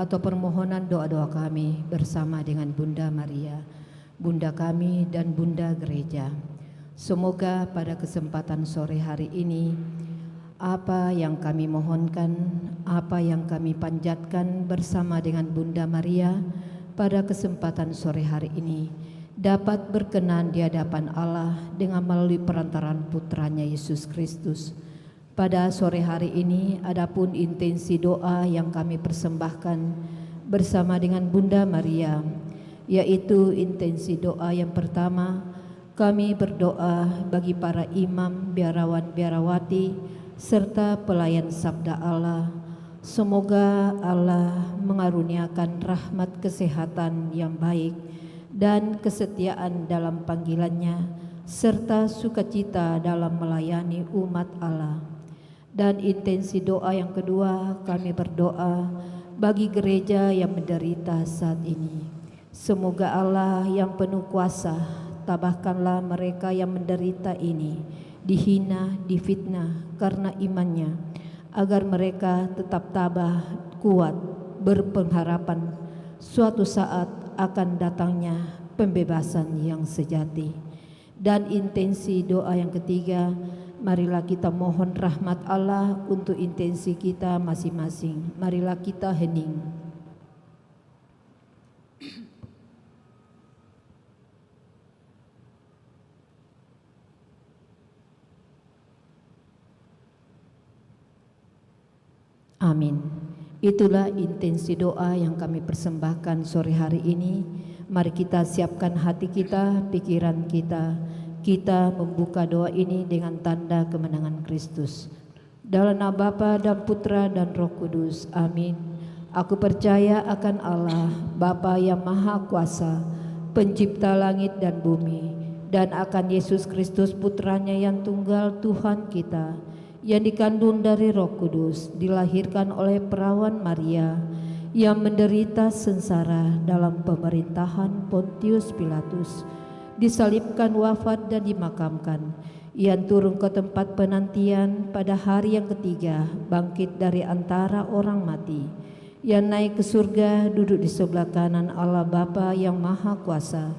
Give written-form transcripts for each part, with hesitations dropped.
atau permohonan doa-doa kami bersama dengan Bunda Maria, Bunda kami dan Bunda Gereja. Semoga pada kesempatan sore hari ini, apa yang kami mohonkan, apa yang kami panjatkan bersama dengan Bunda Maria pada kesempatan sore hari ini dapat berkenan di hadapan Allah dengan melalui perantaraan putranya Yesus Kristus. Pada sore hari ini, adapun intensi doa yang kami persembahkan bersama dengan Bunda Maria, yaitu intensi doa yang pertama, kami berdoa bagi para imam, biarawan, biarawati, serta pelayan sabda Allah. Semoga Allah mengaruniakan rahmat kesehatan yang baik dan kesetiaan dalam panggilannya, serta sukacita dalam melayani umat Allah. Dan intensi doa yang kedua, kami berdoa bagi gereja yang menderita saat ini. Semoga Allah yang penuh kuasa, tabahkanlah mereka yang menderita ini, dihina, difitnah karena imannya, agar mereka tetap tabah, kuat, berpengharapan suatu saat akan datangnya pembebasan yang sejati. Dan intensi doa yang ketiga, marilah kita mohon rahmat Allah untuk intensi kita masing-masing. Marilah kita hening. Amin. Itulah intensi doa yang kami persembahkan sore hari ini. Mari kita siapkan hati kita, pikiran kita. Kita membuka doa ini dengan tanda kemenangan Kristus. Dalam nama Bapa dan Putra dan Roh Kudus. Amin. Aku percaya akan Allah, Bapa yang Maha Kuasa, Pencipta langit dan bumi, dan akan Yesus Kristus Putranya yang tunggal Tuhan kita, yang dikandung dari Roh Kudus, dilahirkan oleh perawan Maria, yang menderita sengsara dalam pemerintahan Pontius Pilatus, disalibkan, wafat dan dimakamkan. Ia turun ke tempat penantian, pada hari yang ketiga bangkit dari antara orang mati. Ia naik ke surga, duduk di sebelah kanan Allah Bapa yang Maha Kuasa,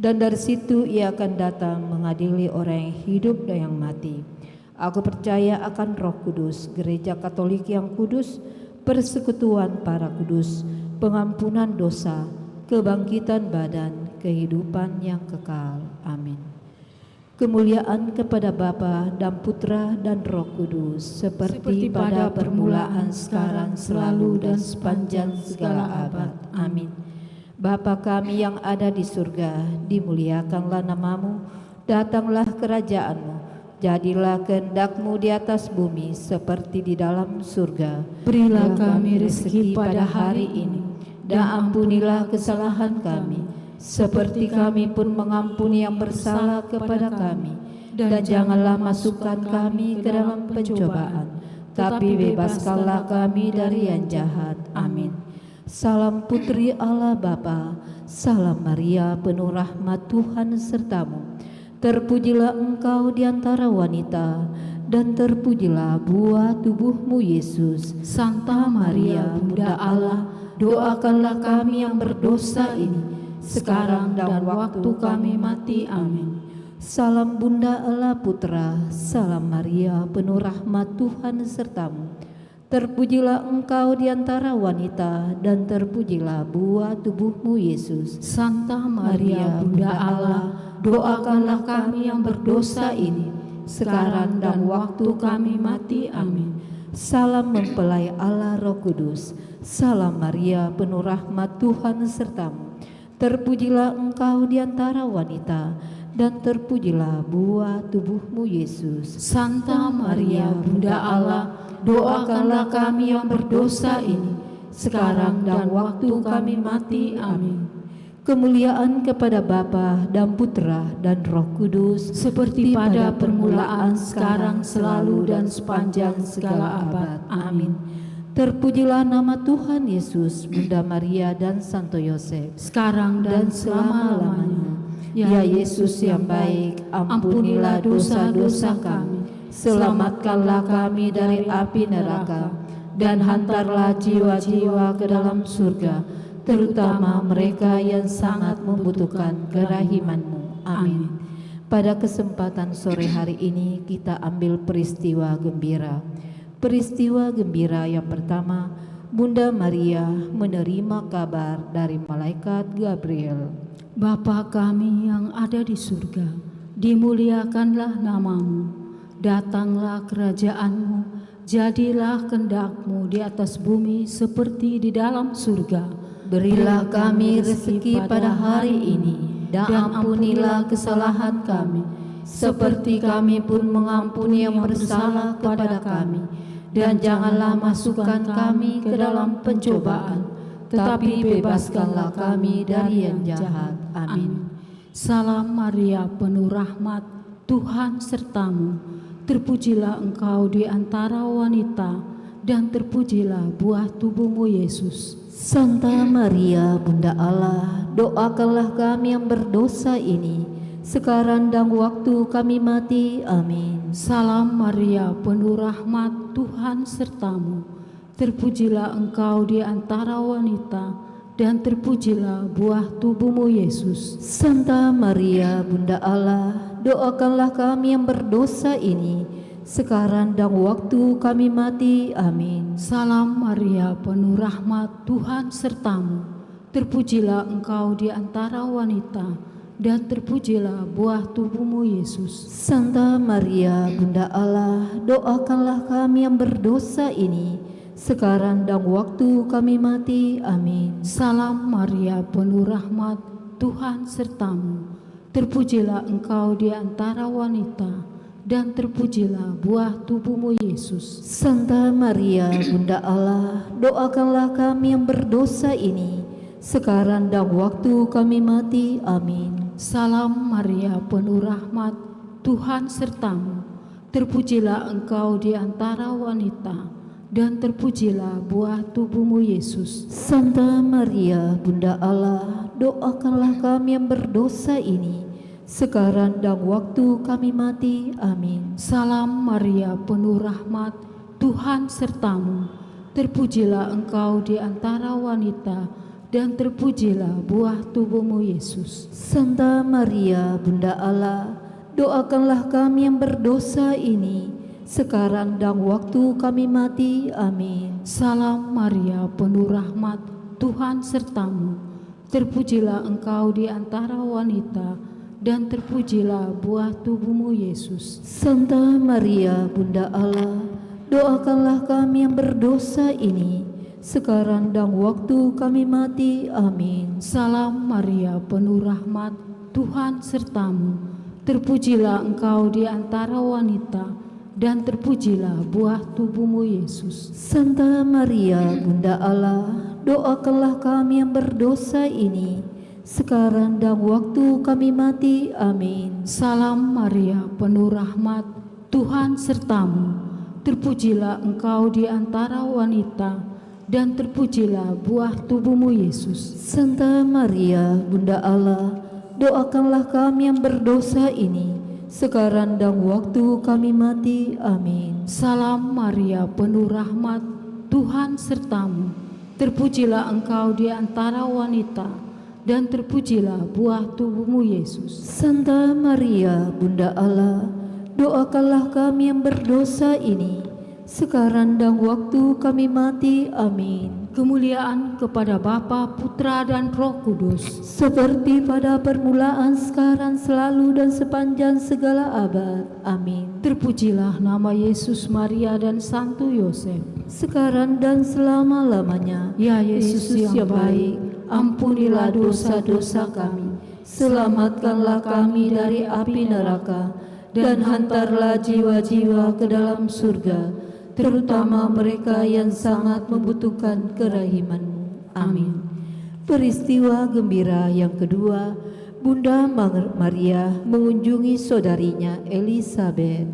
dan dari situ ia akan datang mengadili orang yang hidup dan yang mati. Aku percaya akan Roh Kudus, Gereja Katolik yang kudus, persekutuan para kudus, pengampunan dosa, kebangkitan badan, kehidupan yang kekal. Amin. Kemuliaan kepada Bapa dan Putra dan Roh Kudus, seperti pada permulaan, sekarang, selalu, dan sepanjang segala abad. Amin. Bapa kami yang ada di surga, dimuliakanlah namamu, datanglah kerajaanmu, jadilah kehendak-Mu di atas bumi seperti di dalam surga. Berilah kami rezeki pada hari ini, dan ampunilah kesalahan kami, seperti kami pun mengampuni yang bersalah kepada kami. Dan janganlah masukkan kami ke dalam pencobaan, tapi bebaskanlah kami dari yang jahat. Amin. Salam Putri Allah Bapa, salam Maria penuh rahmat Tuhan sertamu. Terpujilah engkau di antara wanita, dan terpujilah buah tubuhmu Yesus. Santa Maria, Bunda Allah, doakanlah kami yang berdosa ini, sekarang dan waktu kami mati. Amin. Salam Bunda Allah Putra, salam Maria penuh rahmat Tuhan sertamu. Terpujilah engkau di antara wanita, dan terpujilah buah tubuhmu Yesus. Santa Maria, Bunda Allah, doakanlah kami yang berdosa ini, sekarang dan waktu kami mati. Amin. Salam mempelai Allah Roh Kudus, salam Maria penuh rahmat Tuhan sertamu. Terpujilah engkau di antara wanita, dan terpujilah buah tubuhmu Yesus. Santa Maria, Bunda Allah, doakanlah kami yang berdosa ini, sekarang dan waktu kami mati. Amin. Kemuliaan kepada Bapa dan Putra dan Roh Kudus, seperti pada permulaan, sekarang, selalu, dan sepanjang segala abad. Amin. Terpujilah nama Tuhan Yesus, Bunda Maria dan Santo Yosef, sekarang dan selama-lamanya. Ya Yesus yang baik, ampunilah dosa-dosa kami, selamatkanlah kami dari api neraka, dan hantarlah jiwa-jiwa ke dalam surga, terutama mereka yang sangat membutuhkan kerahiman-Mu. Amin. Pada kesempatan sore hari ini kita ambil peristiwa gembira. Peristiwa gembira yang pertama, Bunda Maria menerima kabar dari malaikat Gabriel. Bapa kami yang ada di surga, dimuliakanlah nama-Mu, datanglah kerajaan-Mu, jadilah kehendak-Mu di atas bumi seperti di dalam surga. Berilah kami rezeki pada hari ini, dan ampunilah kesalahan kami, seperti kami pun mengampuni yang bersalah kepada kami. Dan janganlah masukkan kami ke dalam pencobaan, tetapi bebaskanlah kami dari yang jahat. Amin. Salam Maria, penuh rahmat, Tuhan sertamu. Terpujilah engkau di antara wanita, dan terpujilah buah tubuhmu Yesus. Santa Maria, Bunda Allah, doakanlah kami yang berdosa ini, sekarang dan waktu kami mati. Amin. Salam Maria, penuh rahmat, Tuhan sertamu. Terpujilah engkau di antara wanita, dan terpujilah buah tubuhmu Yesus. Santa Maria, Bunda Allah, doakanlah kami yang berdosa ini, sekarang dan waktu kami mati. Amin. Salam Maria, penuh rahmat, Tuhan sertamu. Terpujilah engkau di antara wanita, dan terpujilah buah tubuhmu Yesus. Santa Maria, Bunda Allah, doakanlah kami yang berdosa ini, sekarang dan waktu kami mati. Amin. Salam Maria, penuh rahmat, Tuhan sertamu. Terpujilah engkau di antara wanita, dan terpujilah buah tubuhmu Yesus. Santa Maria, Bunda Allah, doakanlah kami yang berdosa ini, sekarang dan waktu kami mati. Amin. Salam Maria, penuh rahmat, Tuhan sertamu. Terpujilah engkau di antara wanita, dan terpujilah buah tubuhmu Yesus. Santa Maria, Bunda Allah, doakanlah kami yang berdosa ini, sekarang dan waktu kami mati. Amin. Salam Maria, penuh rahmat, Tuhan sertamu. Terpujilah engkau di antara wanita, dan terpujilah buah tubuhmu Yesus. Santa Maria, Bunda Allah, doakanlah kami yang berdosa ini, sekarang dan waktu kami mati. Amin. Salam Maria, penuh rahmat, Tuhan sertamu. Terpujilah engkau di antara wanita, dan terpujilah buah tubuhmu Yesus. Santa Maria, Bunda Allah, doakanlah kami yang berdosa ini, sekarang dan waktu kami mati. Amin. Salam Maria, penuh rahmat, Tuhan sertamu. Terpujilah engkau di antara wanita, dan terpujilah buah tubuhmu Yesus. Santa Maria, Bunda Allah, doakanlah kami yang berdosa ini, sekarang dan waktu kami mati. Amin. Salam Maria, penuh rahmat, Tuhan sertamu. Terpujilah engkau di antara wanita, dan terpujilah buah tubuhmu Yesus. Santa Maria, Bunda Allah, doakanlah kami yang berdosa ini, sekarang dan waktu kami mati. Amin. Salam Maria, penuh rahmat, Tuhan sertamu. Terpujilah engkau di antara wanita, dan terpujilah buah tubuhmu Yesus. Santa Maria, Bunda Allah, doakanlah kami yang berdosa ini, sekarang dan waktu kami mati. Amin. Kemuliaan kepada Bapa, Putra, dan Roh Kudus, seperti pada permulaan, sekarang, selalu, dan sepanjang segala abad. Amin. Terpujilah nama Yesus, Maria, dan Santo Yosef, sekarang dan selama-lamanya. Ya Yesus yang baik, ampunilah dosa-dosa kami, selamatkanlah kami dari api neraka, dan hantarlah jiwa-jiwa ke dalam surga, terutama mereka yang sangat membutuhkan kerahiman-Mu. Amin. Peristiwa gembira yang kedua, Bunda Maria mengunjungi saudarinya Elisabet.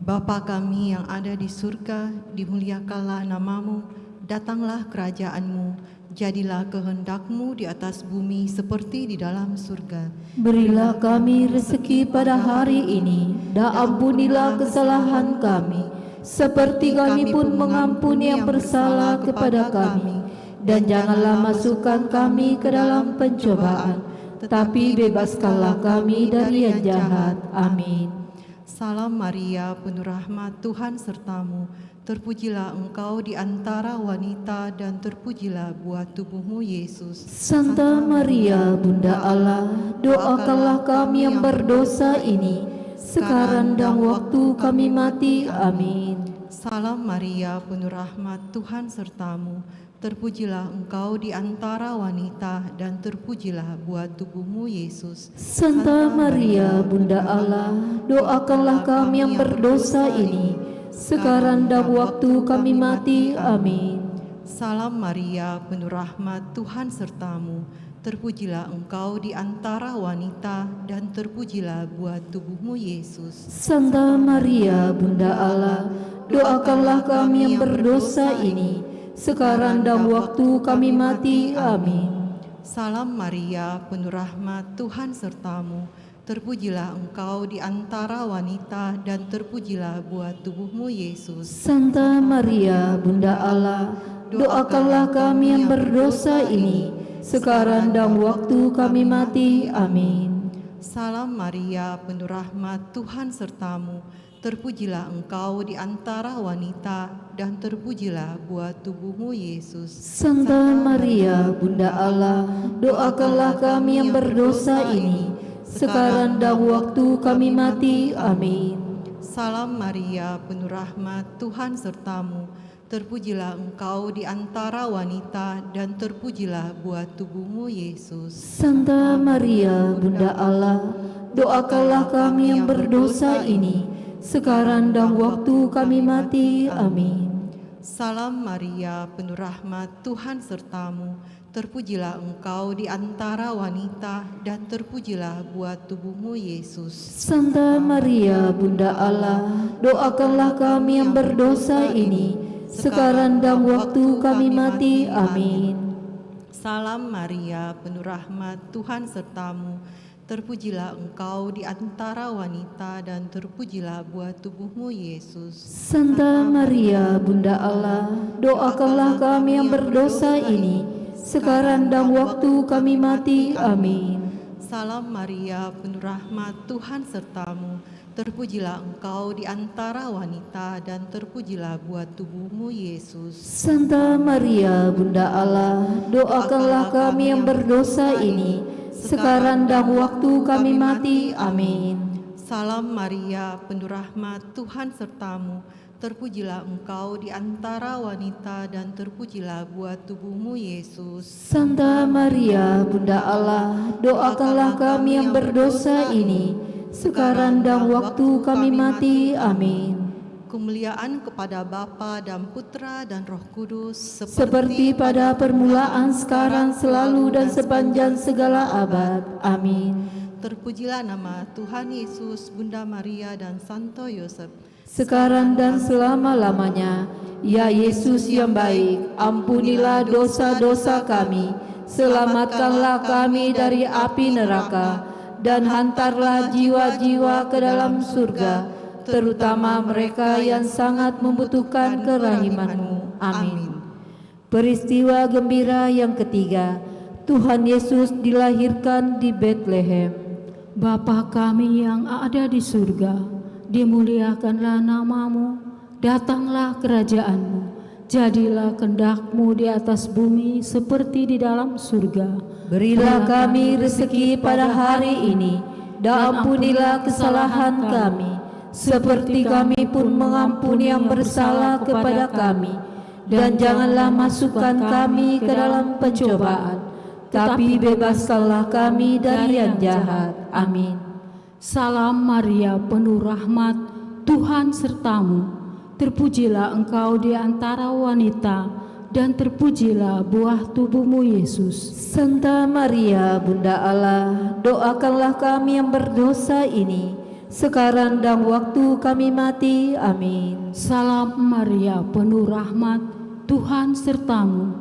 Bapa kami yang ada di surga, dimuliakanlah namamu, datanglah kerajaanmu, jadilah kehendak-Mu di atas bumi seperti di dalam surga. Berilah kami rezeki pada hari ini, dan ampunilah kesalahan kami, seperti kami pun mengampuni yang bersalah kepada kami. Dan janganlah masukkan kami ke dalam pencobaan, tetapi bebaskanlah kami dari yang jahat. Amin. Salam Maria, penuh rahmat, Tuhan sertamu. Terpujilah engkau di antara wanita dan terpujilah buah tubuhmu Yesus. Santa Maria, Bunda Allah, doakanlah kami yang berdosa ini, sekarang dan waktu kami mati. Amin. Salam Maria, penuh rahmat, Tuhan sertamu. Terpujilah engkau di antara wanita dan terpujilah buah tubuhmu Yesus. Santa Maria, Bunda Allah, doakanlah kami yang berdosa ini, sekarang dan waktu kami mati. Amin. Salam Maria, penuh rahmat, Tuhan sertamu. Terpujilah engkau di antara wanita dan terpujilah buah tubuhmu Yesus. Santa Maria, Bunda Allah, doakanlah kami yang berdosa ini, sekarang dan waktu kami mati. Amin. Salam Maria, penuh rahmat, Tuhan sertamu. Terpujilah engkau di antara wanita dan terpujilah buah tubuhmu Yesus. Santa Maria, Bunda Allah, doakanlah kami yang berdosa ini, sekarang dan waktu kami mati. Amin. Salam Maria, penuh rahmat, Tuhan sertamu. Terpujilah engkau di antara wanita dan terpujilah buah tubuhmu Yesus. Santa Maria, Bunda Allah, doakanlah kami yang berdosa ini, sekarang dan waktu kami mati. Amin. Salam Maria, penuh rahmat, Tuhan sertamu. Terpujilah engkau di antara wanita dan terpujilah buah tubuhmu Yesus. Santa Maria, Bunda Allah, doakanlah kami yang berdosa ini, sekarang dan waktu kami mati. Amin. Salam Maria, penuh rahmat, Tuhan sertamu. Terpujilah engkau di antara wanita dan terpujilah buah tubuhmu Yesus. Santa Maria, Bunda Allah, doakanlah kami yang berdosa ini, sekarang dan waktu kami mati. Amin. Salam Maria, penuh rahmat, Tuhan sertamu. Terpujilah engkau di antara wanita dan terpujilah buah tubuhmu Yesus. Santa Maria, Bunda Allah, doakanlah kami yang berdosa ini, sekarang dan waktu kami mati. Amin. Salam Maria, penuh rahmat, Tuhan sertamu. Terpujilah engkau di antara wanita dan terpujilah buah tubuhmu Yesus. Santa Maria, Bunda Allah, doakanlah kami yang berdosa ini, sekarang dan waktu kami mati. Amin. Salam Maria, penuh rahmat, Tuhan sertamu. Terpujilah engkau di antara wanita dan terpujilah buah tubuhmu Yesus. Santa Maria, Bunda Allah, doakanlah kami yang berdosa ini, sekarang dan waktu kami mati. Amin. Kemuliaan kepada Bapa dan Putra dan Roh Kudus, Seperti pada permulaan, sekarang, selalu, dan sepanjang segala abad. Amin. Terpujilah nama Tuhan Yesus, Bunda Maria dan Santo Yosef. Sekarang dan selama-lamanya. Ya Yesus yang baik, ampunilah dosa-dosa kami, selamatkanlah kami dari api neraka, dan hantarlah jiwa-jiwa ke dalam surga, terutama mereka yang sangat membutuhkan kerahiman-Mu. Amin. Peristiwa gembira yang ketiga, Tuhan Yesus dilahirkan di Betlehem. Bapa kami yang ada di surga, dimuliakanlah namamu, datanglah kerajaan-Mu, jadilah kehendak-Mu di atas bumi seperti di dalam surga. Berilah kami rezeki pada hari ini, dan ampunilah kesalahan kami, seperti kami pun mengampuni yang bersalah kepada kami. Dan janganlah masukkan kami ke dalam pencobaan, tapi bebaskanlah kami dari yang jahat. Amin. Salam Maria, penuh rahmat, Tuhan sertamu. Terpujilah engkau di antara wanita, dan terpujilah buah tubuhmu Yesus. Santa Maria, Bunda Allah, doakanlah kami yang berdosa ini, sekarang dan waktu kami mati. Amin. Salam Maria, penuh rahmat, Tuhan sertamu.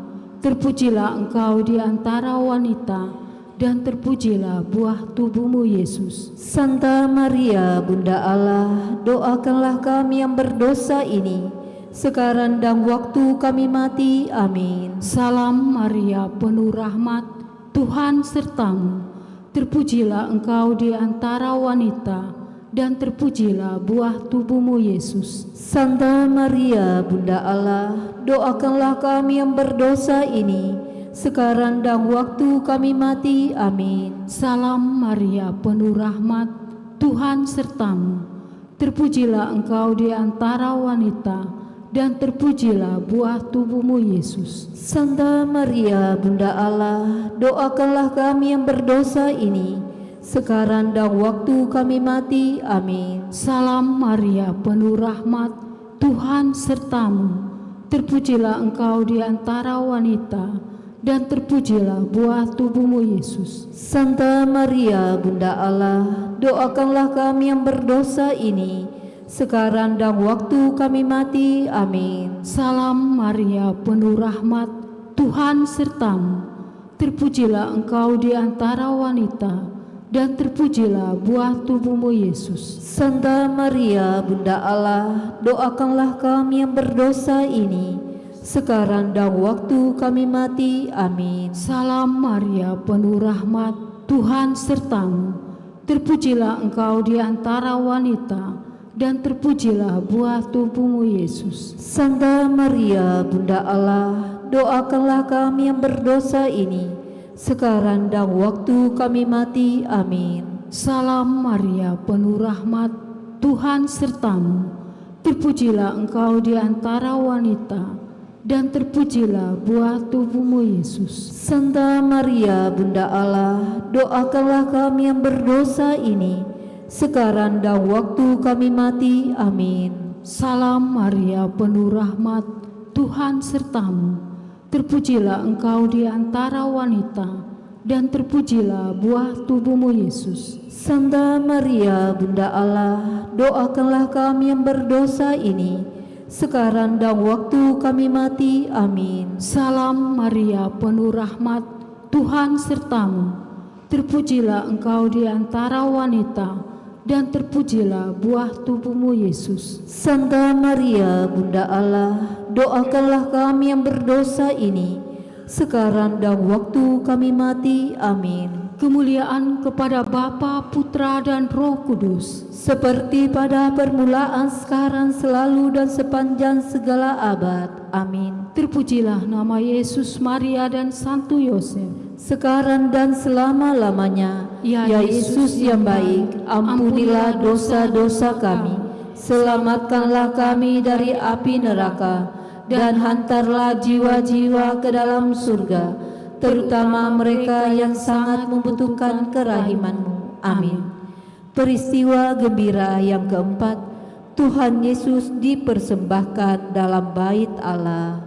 Terpujilah engkau di antara wanita, dan terpujilah buah tubuhmu Yesus. Santa Maria, Bunda Allah, doakanlah kami yang berdosa ini, sekarang dan waktu kami mati. Amin. Salam Maria, penuh rahmat, Tuhan sertamu. Terpujilah engkau di antara wanita, dan terpujilah buah tubuhmu Yesus. Santa Maria, Bunda Allah, doakanlah kami yang berdosa ini, sekarang dan waktu kami mati. Amin. Salam Maria, penuh rahmat, Tuhan sertamu. Terpujilah engkau di antara wanita, dan terpujilah buah tubuhmu Yesus. Santa Maria, Bunda Allah, doakanlah kami yang berdosa ini, sekarang dan waktu kami mati. Amin. Salam Maria, penuh rahmat, Tuhan sertamu. Terpujilah engkau di antara wanita, dan terpujilah buah tubuhmu Yesus. Santa Maria, Bunda Allah, doakanlah kami yang berdosa ini, sekarang dan waktu kami mati. Amin. Salam Maria, penuh rahmat, Tuhan sertamu. Terpujilah engkau di antara wanita, dan terpujilah buah tubuhmu Yesus. Santa Maria, Bunda Allah, doakanlah kami yang berdosa ini, sekarang dan waktu kami mati. Amin. Salam Maria, penuh rahmat, Tuhan sertamu. Terpujilah engkau di antara wanita, dan terpujilah buah tubuhmu Yesus. Santa Maria, Bunda Allah, doakanlah kami yang berdosa ini, sekarang dan waktu kami mati. Amin. Salam Maria, penuh rahmat, Tuhan sertamu. Terpujilah engkau di antara wanita, dan terpujilah buah tubuhmu Yesus. Santa Maria, Bunda Allah, doakanlah kami yang berdosa ini, sekarang dan waktu kami mati. Amin. Salam Maria, penuh rahmat, Tuhan sertamu. Terpujilah engkau di antara wanita, dan terpujilah buah tubuhmu Yesus. Santa Maria, Bunda Allah, doakanlah kami yang berdosa ini, sekarang dan waktu kami mati. Amin. Salam Maria, penuh rahmat, Tuhan sertamu. Terpujilah engkau di antara wanita, dan terpujilah buah tubuhmu Yesus. Santa Maria, Bunda Allah, doakanlah kami yang berdosa ini, sekarang dan waktu kami mati. Amin. Kemuliaan kepada Bapa, Putra, dan Roh Kudus, seperti pada permulaan, sekarang, selalu, dan sepanjang segala abad. Amin. Terpujilah nama Yesus, Maria, dan Santo Yosef, sekarang dan selama-lamanya. Ya Yesus yang baik, ampunilah dosa-dosa kami, selamatkanlah kami dari api neraka, dan hantarlah jiwa-jiwa ke dalam surga, terutama mereka yang sangat membutuhkan kerahiman-Mu. Amin. Peristiwa gembira yang keempat, Tuhan Yesus dipersembahkan dalam bait Allah.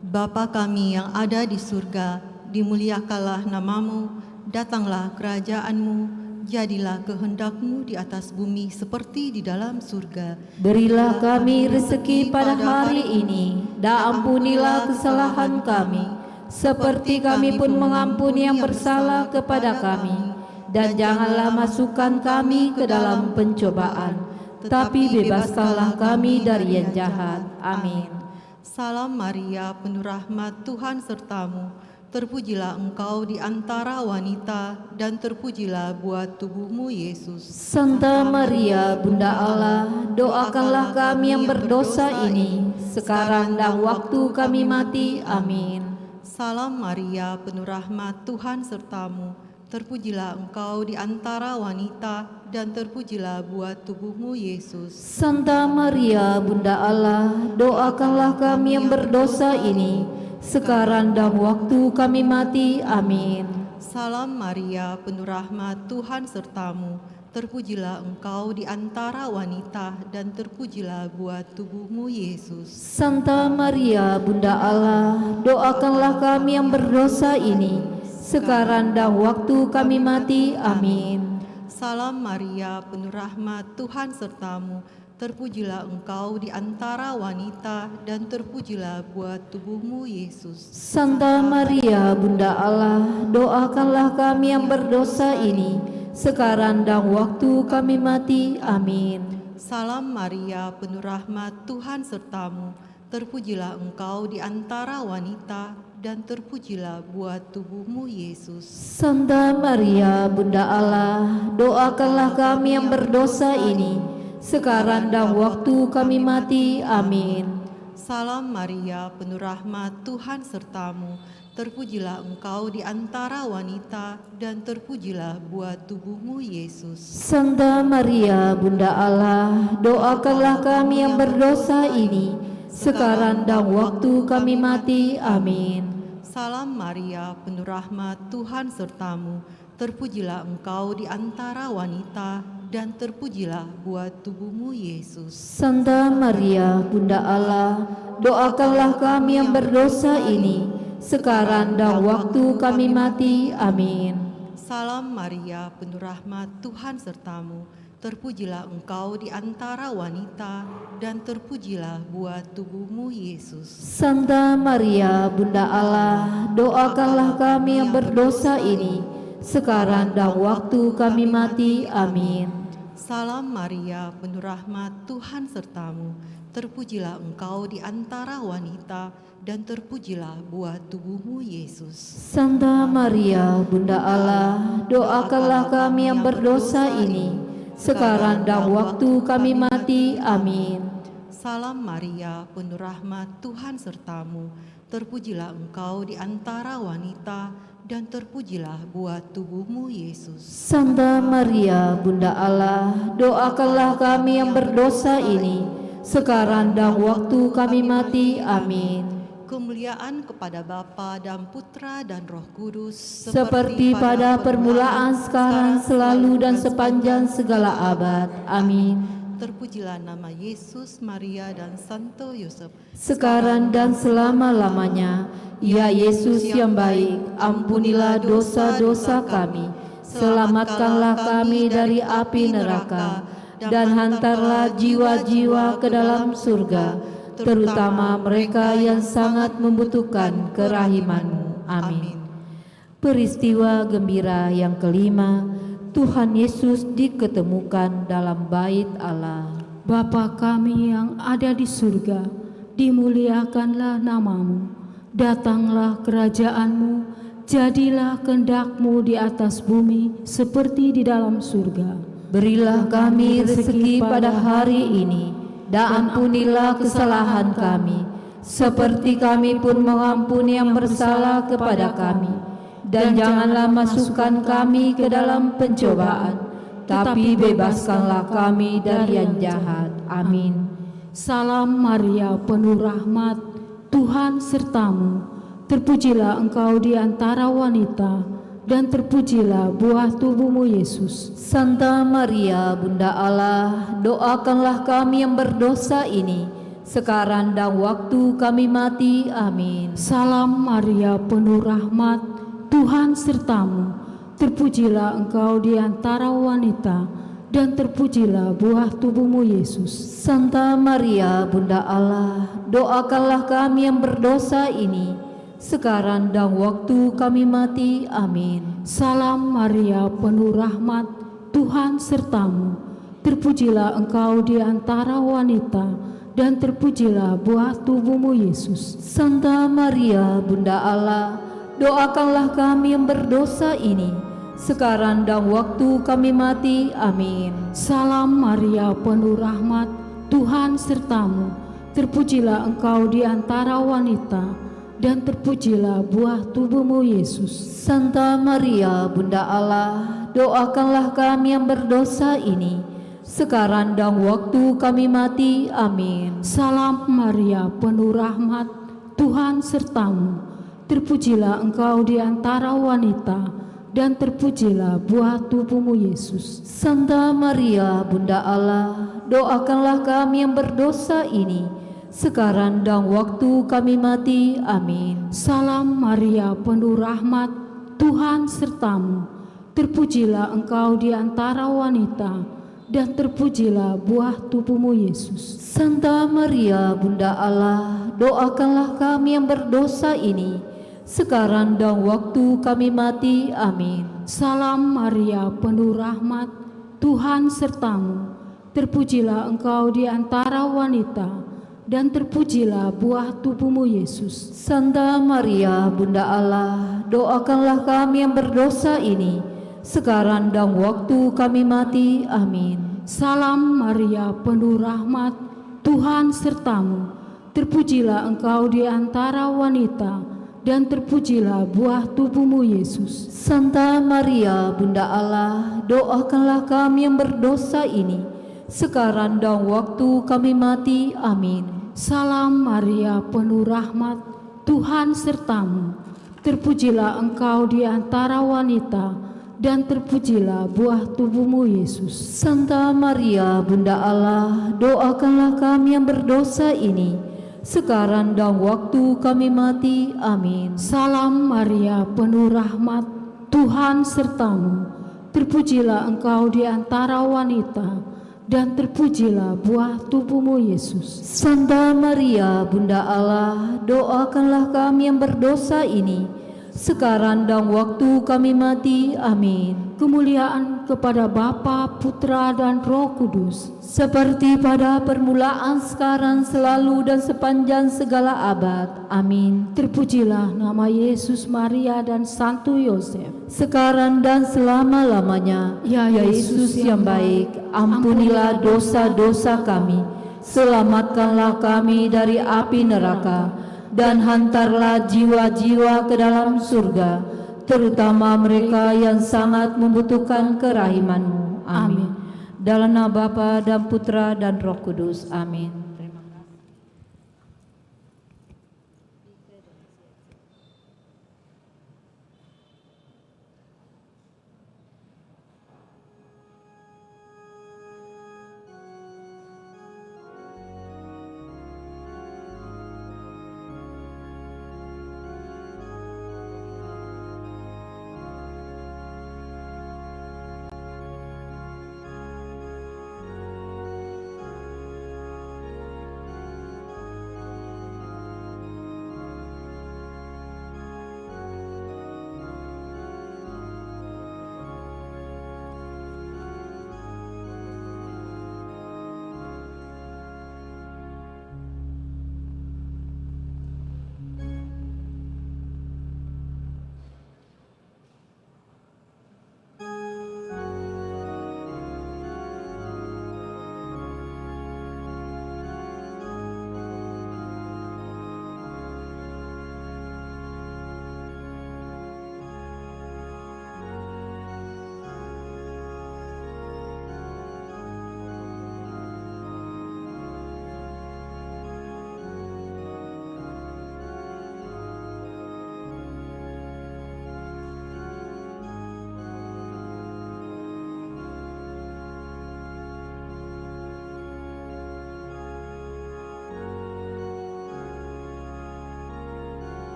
Bapa kami yang ada di surga, dimuliakanlah namamu, datanglah kerajaan-Mu, jadilah kehendak-Mu di atas bumi seperti di dalam surga. Berilah kami rezeki pada hari ini, dan ampunilah kesalahan kami, seperti kami pun mengampuni yang bersalah kepada kami. Dan janganlah masukkan kami ke dalam pencobaan, tetapi bebaskanlah kami dari yang jahat. Amin. Salam Maria, penuh rahmat, Tuhan sertamu. Terpujilah engkau di antara wanita, dan terpujilah buah tubuhmu Yesus. Santa Maria, Bunda Allah, doakanlah kami yang berdosa ini, sekarang dan waktu kami mati. Amin. Salam Maria, penuh rahmat, Tuhan sertamu. Terpujilah engkau di antara wanita, dan terpujilah buah tubuhmu Yesus. Santa Maria, Bunda Allah, doakanlah kami yang berdosa ini, sekarang dan waktu kami mati. Amin. Salam Maria, penuh rahmat, Tuhan sertamu. Terpujilah engkau di antara wanita, dan terpujilah buah tubuhmu Yesus. Santa Maria, Bunda Allah, doakanlah kami yang berdosa ini, sekarang dan waktu kami mati. Amin. Salam Maria, penuh rahmat, Tuhan sertamu. terpujilah Engkau di antara wanita, dan terpujilah buah tubuhmu, Yesus. Santa Maria, Bunda Allah, doakanlah kami yang berdosa ini, sekarang dan waktu kami mati. Amin. Salam Maria, penuh rahmat, Tuhan sertamu. Terpujilah Engkau di antara wanita, dan terpujilah buah tubuhmu, Yesus. Santa Maria, Bunda Allah, doakanlah kami yang berdosa ini, sekarang dan waktu kami mati. Amin. Salam Maria, penuh rahmat, Tuhan sertamu. Terpujilah Engkau di antara wanita, dan terpujilah buah tubuhmu, Yesus. Santa Maria, Bunda Allah, doakanlah kami yang berdosa ini, sekarang dan waktu kami mati. Amin. Salam Maria, penuh rahmat, Tuhan sertamu. Terpujilah Engkau di antara wanita, dan terpujilah buah tubuhmu, Yesus. Santa Maria, Bunda Allah, doakanlah kami yang berdosa ini, sekarang dan waktu kami mati. Amin. Salam Maria, penuh rahmat, Tuhan sertamu. Terpujilah Engkau di antara wanita, dan terpujilah buah tubuhmu, Yesus. Santa Maria, Bunda Allah, doakanlah kami yang berdosa ini, sekarang dan waktu kami mati. Amin. Salam Maria, penuh rahmat, Tuhan sertamu. Terpujilah Engkau di antara wanita, dan terpujilah buah tubuhmu, Yesus. Santa Maria, Bunda Allah, doakanlah kami yang berdosa ini, sekarang dan waktu kami mati. Amin. Salam Maria, penuh rahmat, Tuhan sertamu. Terpujilah Engkau di antara wanita, dan terpujilah buah tubuhmu, Yesus. Santa Maria, Bunda Allah, doakanlah kami yang berdosa ini, sekarang dan waktu kami mati. Amin. Kemuliaan kepada Bapa dan Putra dan Roh Kudus, Seperti pada permulaan, sekarang, selalu, dan sepanjang segala abad. Amin. Terpujilah nama Yesus, Maria, dan Santo Yosef, Sekarang dan selama-lamanya. Ya Yesus yang baik, ampunilah dosa-dosa kami, selamatkanlah kami dari api neraka, dan hantarlah jiwa-jiwa ke dalam surga, terutama mereka yang sangat membutuhkan kerahiman-Mu. Amin. Peristiwa gembira yang kelima, Tuhan Yesus diketemukan dalam bait Allah. Bapa kami yang ada di surga, dimuliakanlah namamu. Datanglah kerajaan-Mu, jadilah kehendak-Mu di atas bumi seperti di dalam surga. Berilah kami rezeki pada hari ini, dan ampunilah kesalahan kami, seperti kami pun mengampuni yang bersalah kepada kami. Dan janganlah masukkan kami ke dalam pencobaan, tapi bebaskanlah kami dari yang jahat. Amin. Salam Maria, penuh rahmat, Tuhan sertamu. Terpujilah Engkau di antara wanita, dan terpujilah buah tubuhmu, Yesus. Santa Maria, Bunda Allah, doakanlah kami yang berdosa ini, sekarang dan waktu kami mati. Amin. Salam Maria, penuh rahmat, Tuhan sertamu. Terpujilah Engkau di antara wanita, dan terpujilah buah tubuhmu, Yesus. Santa Maria, Bunda Allah, doakanlah kami yang berdosa ini, sekarang dan waktu kami mati. Amin. Salam Maria, penuh rahmat, Tuhan sertamu. Terpujilah Engkau di antara wanita, dan terpujilah buah tubuhmu, Yesus. Santa Maria, Bunda Allah, doakanlah kami yang berdosa ini, sekarang dan waktu kami mati. Amin. Salam Maria, penuh rahmat, Tuhan sertamu. Terpujilah Engkau di antara wanita, dan terpujilah buah tubuhmu, Yesus. Santa Maria, Bunda Allah, doakanlah kami yang berdosa ini, sekarang dan waktu kami mati. Amin. Salam Maria, penuh rahmat, Tuhan sertamu. Terpujilah Engkau di antara wanita, dan terpujilah buah tubuhmu, Yesus. Santa Maria, Bunda Allah, doakanlah kami yang berdosa ini, sekarang dan waktu kami mati. Amin. Salam Maria, penuh rahmat, Tuhan sertamu. Terpujilah Engkau di antara wanita, dan terpujilah buah tubuhmu Yesus. Santa Maria, Bunda Allah, doakanlah kami yang berdosa ini, sekarang dan waktu kami mati. Amin. Salam Maria, penuh rahmat, Tuhan sertamu. Terpujilah engkau di antara wanita, dan terpujilah buah tubuhmu Yesus. Santa Maria, Bunda Allah, doakanlah kami yang berdosa ini, sekarang dan waktu kami mati. Amin. Salam Maria, penuh rahmat, Tuhan sertamu. Terpujilah engkau di antara wanita, dan terpujilah buah tubuhmu Yesus. Santa Maria, Bunda Allah, doakanlah kami yang berdosa ini, sekarang dan waktu kami mati. Amin. Salam Maria, penuh rahmat, Tuhan sertamu. Terpujilah engkau di antara wanita, dan terpujilah buah tubuhmu Yesus. Santa Maria, Bunda Allah, doakanlah kami yang berdosa ini, sekarang dan waktu kami mati. Amin. Salam Maria, penuh rahmat, Tuhan sertamu. Terpujilah engkau di antara wanita, dan terpujilah buah tubuhmu Yesus. Santa Maria, Bunda Allah, doakanlah kami yang berdosa ini, sekarang dan waktu kami mati. Amin. Kemuliaan kepada Bapa, Putra, dan Roh Kudus, Seperti pada permulaan, sekarang, selalu, dan sepanjang segala abad. Amin. terpujilah nama Yesus, Maria, dan Santo Yosef. Sekarang dan selama-lamanya. Ya Yesus yang baik, ampunilah dosa-dosa kami, selamatkanlah kami dari api neraka, dan hantarlah jiwa-jiwa ke dalam surga, terutama mereka yang sangat membutuhkan kerahiman-Mu. Amin. Dalam nama Bapa dan Putra dan Roh Kudus. Amin.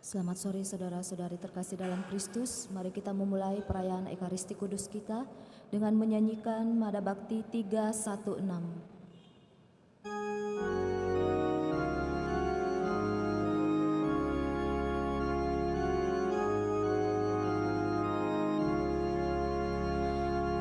Selamat sore saudara-saudari terkasih dalam Kristus. Mari kita memulai perayaan Ekaristi Kudus kita dengan menyanyikan Mada Bakti 316.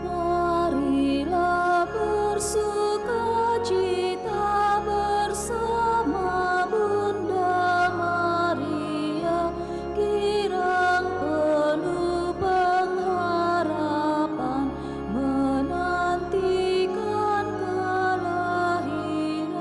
Marilah bersukacita bersama Bunda Maria, kirang penuh pengharapan menantikan kelahiran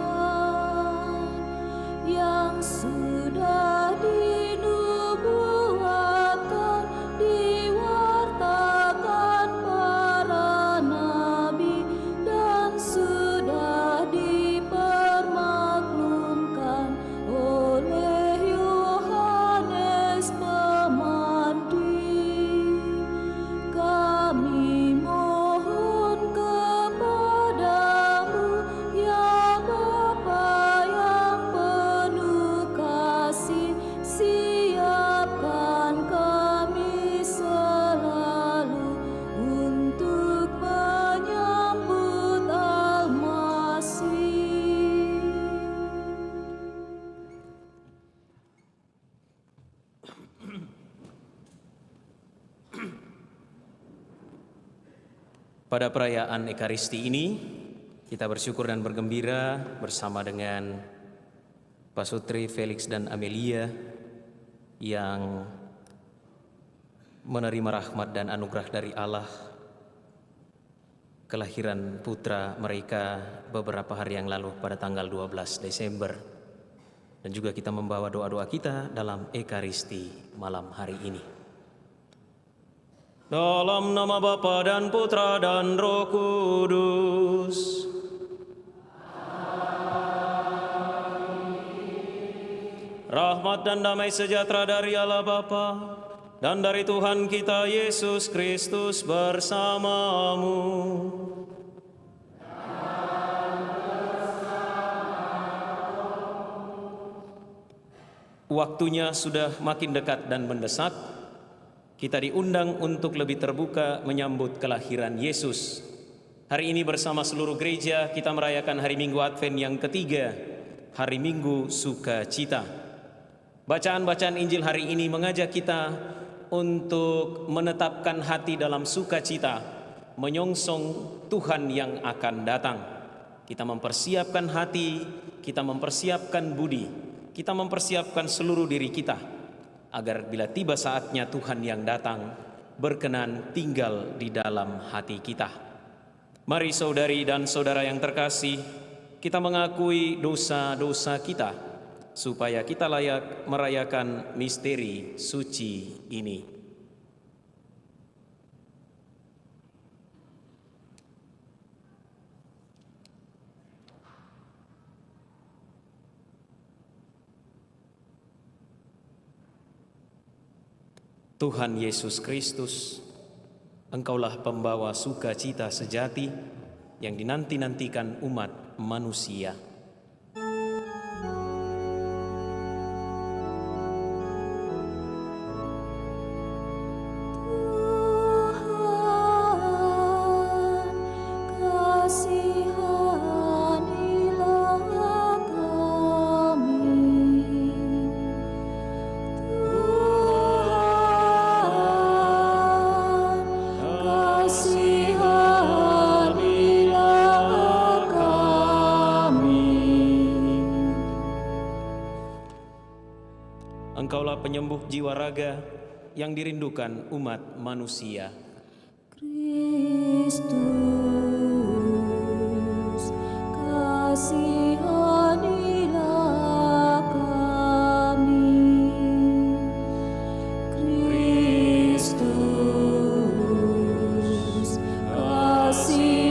yang sudah dinubuatkan, diwartakan para nabi, dan sudah dipermaklumkan oleh Yohanes Pemandi. Kami mohon kepadamu, ya Bapa yang penuh kasih, siapkan kami selalu untuk menyambut Al-Masih. Pada perayaan Ekaristi ini, kita bersyukur dan bergembira bersama dengan Pak Sutri, Felix, dan Amelia yang menerima rahmat dan anugerah dari Allah, kelahiran putra mereka beberapa hari yang lalu pada tanggal 12 Desember. Dan juga kita membawa doa-doa kita dalam Ekaristi malam hari ini. Dalam nama Bapa dan Putra dan Roh Kudus. Rahmat dan damai sejahtera dari Allah Bapa dan dari Tuhan kita Yesus Kristus bersamamu. Waktunya sudah makin dekat dan mendesak. Kita diundang untuk lebih terbuka menyambut kelahiran Yesus. Hari ini bersama seluruh gereja kita merayakan hari Minggu Advent yang ketiga, hari Minggu Sukacita. Bacaan-bacaan Injil hari ini mengajak kita untuk menetapkan hati dalam sukacita, menyongsong Tuhan yang akan datang. Kita mempersiapkan hati, kita mempersiapkan budi, kita mempersiapkan seluruh diri kita, agar bila tiba saatnya Tuhan yang datang berkenan tinggal di dalam hati kita. Mari saudari dan saudara yang terkasih, kita mengakui dosa-dosa kita, supaya kita layak merayakan misteri suci ini. Tuhan Yesus Kristus, Engkaulah pembawa sukacita sejati yang dinanti-nantikan umat manusia. Tuhan, kasihanilah kami. Tuhan, kasihanilah kami. Engkaulah penyembuh jiwa raga yang dirindukan umat manusia. Kristus, kasihanilah kami. Kristus, kasihanilah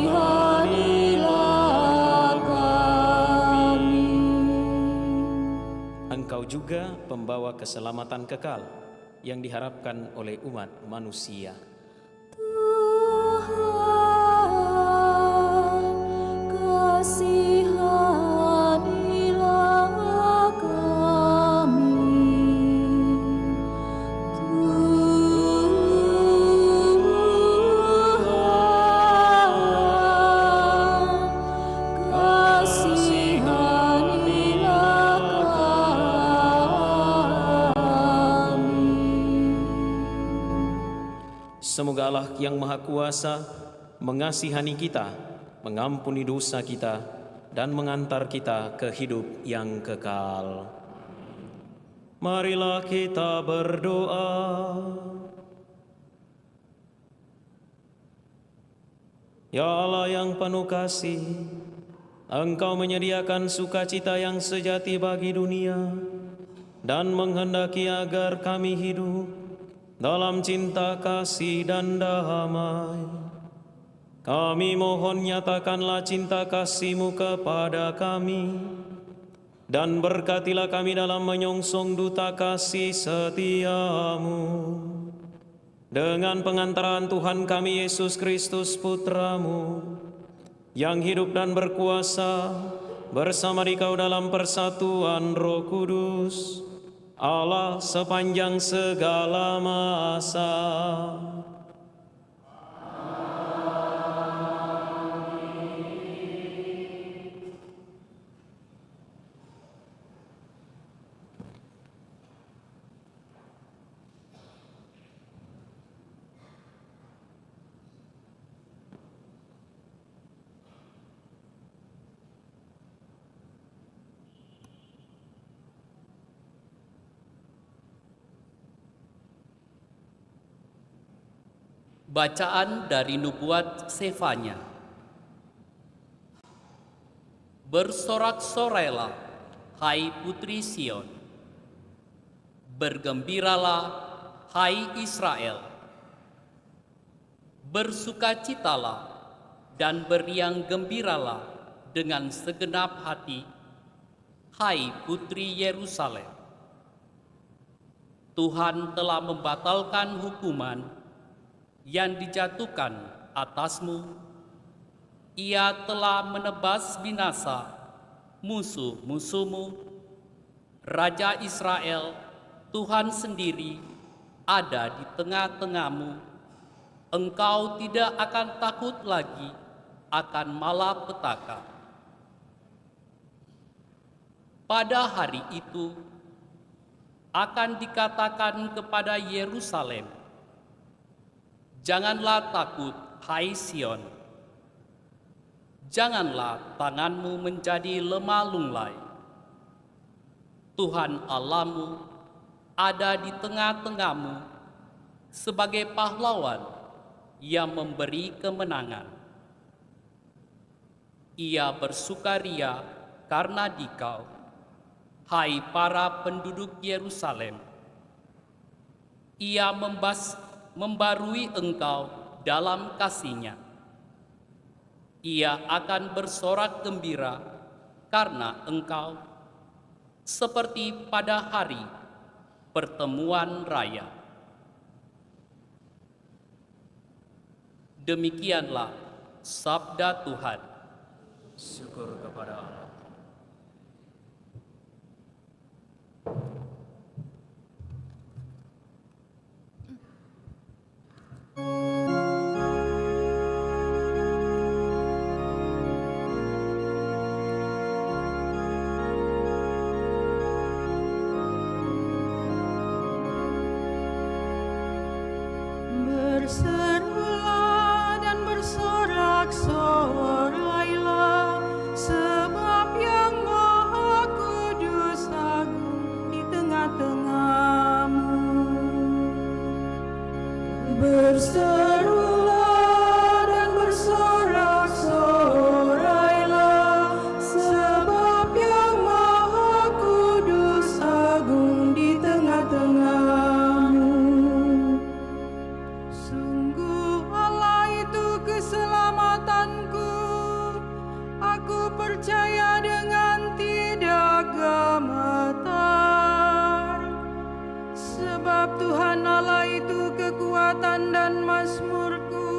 kami. Engkau juga pembawa keselamatan kekal yang diharapkan oleh umat manusia. Tuhan, kasihanilah kami. Semoga Allah yang Maha Kuasa mengasihani kita, mengampuni dosa kita, dan mengantar kita ke hidup yang kekal. Marilah kita berdoa. Ya Allah yang penuh kasih, Engkau menyediakan sukacita yang sejati bagi dunia dan menghendaki agar kami hidup dalam cinta kasih dan damai. Kami mohon nyatakanlah cinta kasih-Mu kepada kami dan berkatilah kami dalam menyongsong duta kasih setia-Mu. Dengan pengantaran Tuhan kami Yesus Kristus Putra-Mu, yang hidup dan berkuasa bersama Dikau dalam persatuan Roh Kudus, Allah sepanjang segala masa. Bacaan dari Nubuat Sefanya. Bersorak-sorailah, hai putri Sion. Bergembiralah, hai Israel. Bersukacitalah dan beriang gembiralah dengan segenap hati, hai putri Yerusalem. Tuhan telah membatalkan hukuman yang dijatuhkan atasmu. Ia telah menebas binasa musuh-musuhmu. Raja Israel, Tuhan sendiri, ada di tengah-tengahmu. Engkau tidak akan takut lagi akan malapetaka. Pada hari itu akan dikatakan kepada Yerusalem, janganlah takut, hai Sion. Janganlah tanganmu menjadi lemah lunglai. Tuhan Allahmu ada di tengah-tengahmu sebagai pahlawan yang memberi kemenangan. Ia bersukaria karena Dikau, hai para penduduk Yerusalem. Ia membarui engkau dalam kasih-Nya. Ia akan bersorak gembira karena engkau, seperti pada hari pertemuan raya. Demikianlah sabda Tuhan. Syukur kepada Allah. Berserulah dan bersorak-sorailah, sebab Yang Maha Kudus agung di tengah-tengahmu. Berserulah dan bersorak-sorailah, sebab Yang Maha Kudus agung di tengah-tengahmu. Sungguh Allah itu keselamatanku, aku percaya dengan tidak gemetar. Sebab Tuhan Allah itu kekuatan dan mazmurku,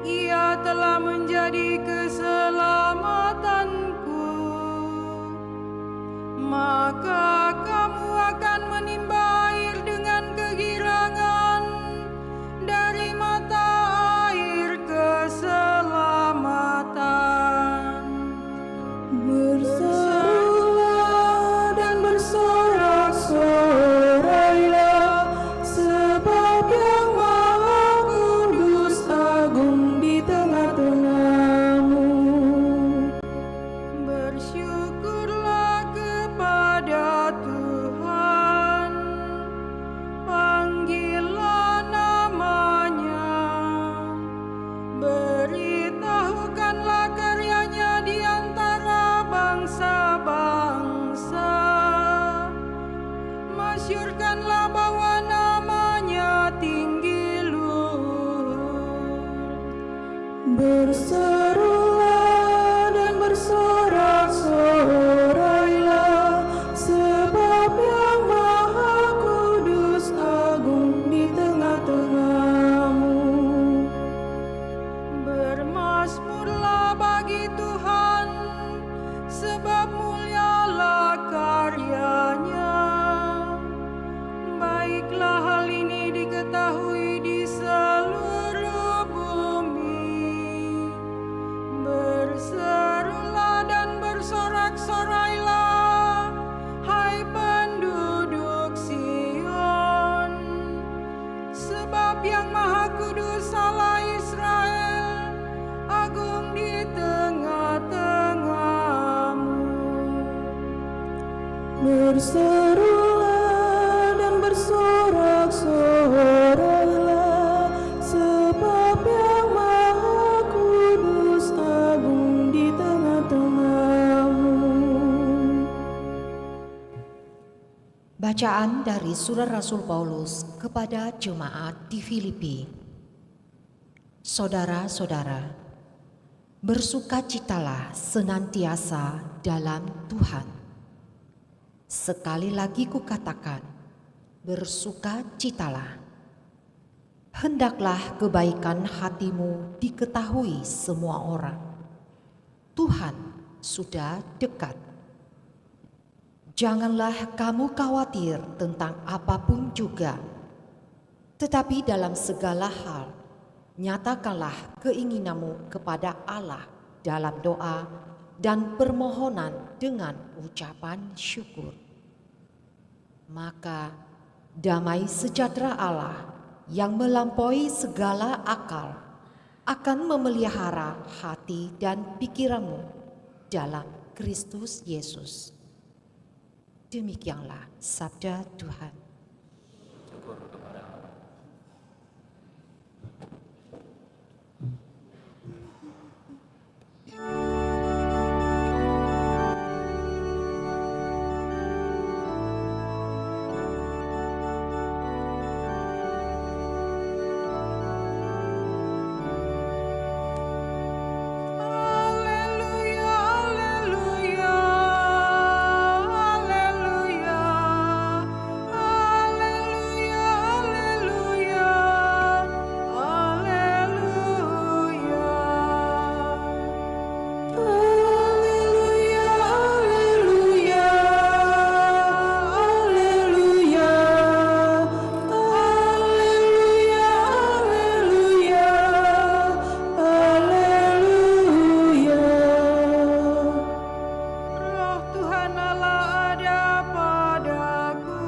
Ia telah menjadi keselamatanku. Maka kamu akan menimba air dengan kegirangan dari mata air keselamatan. Berserulah dan bersorak-sorailah, sebab Yang Maha Berserulah dan bersorak-sorailah, sebab yang Maha Kudus agung di tengah-tengahmu. Bermazmurlah bagi Tuhan, sebab mulyalah karyanya. Baiklah hal ini diketahui di seluruh bumi. Berserulah dan bersorak-sorailah, hai penduduk Sion, sebab yang Maha Kudus Allah Israel agung di tengah-tengahmu. Berserulah dan bersorak-sorailah, sebab yang Maha Kudus agung di tengah-tengahmu. Bacaan dari Surat Rasul Paulus kepada jemaat di Filipi. Saudara-saudara, bersukacitalah senantiasa dalam Tuhan. Sekali lagi kukatakan, bersukacitalah. Hendaklah kebaikan hatimu diketahui semua orang. Tuhan sudah dekat. Janganlah kamu khawatir tentang apapun juga, tetapi dalam segala hal, nyatakanlah keinginanmu kepada Allah dalam doa dan permohonan dengan ucapan syukur. Maka damai sejahtera Allah yang melampaui segala akal akan memelihara hati dan pikiranmu dalam Kristus Yesus. Demikianlah sabda Tuhan. Haleluya, haleluya, haleluya, haleluya, haleluya, haleluya. Haleluya, haleluya, haleluya, haleluya, haleluya, haleluya. Roh Tuhan Allah ada padaku.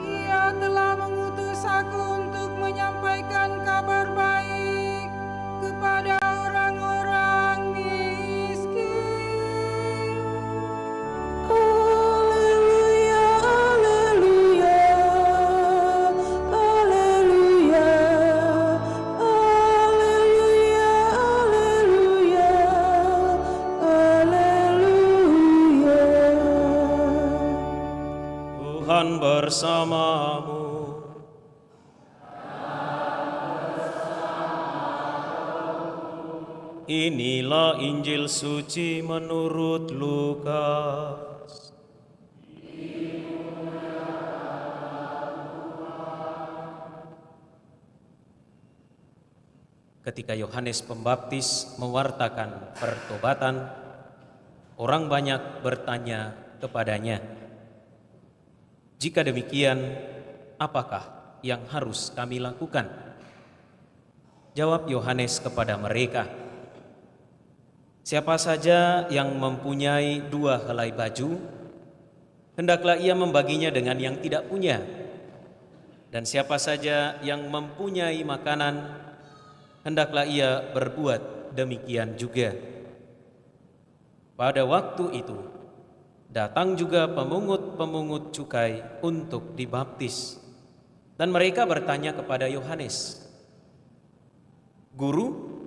Ia telah mengutus aku untuk menyampaikan kabar baik kepada orang-orang miskin. Haleluya, haleluya, haleluya, haleluya, haleluya, haleluya. Tuhan bersamamu. Inilah Injil suci menurut Lukas. Ketika Yohanes Pembaptis mewartakan pertobatan, orang banyak bertanya kepadanya, "Jika demikian, apakah yang harus kami lakukan?" Jawab Yohanes kepada mereka, "Siapa saja yang mempunyai 2 helai baju, hendaklah ia membaginya dengan yang tidak punya. Dan siapa saja yang mempunyai makanan, hendaklah ia berbuat demikian juga." Pada waktu itu, datang juga pemungut-pemungut cukai untuk dibaptis. Dan mereka bertanya kepada Yohanes, "Guru,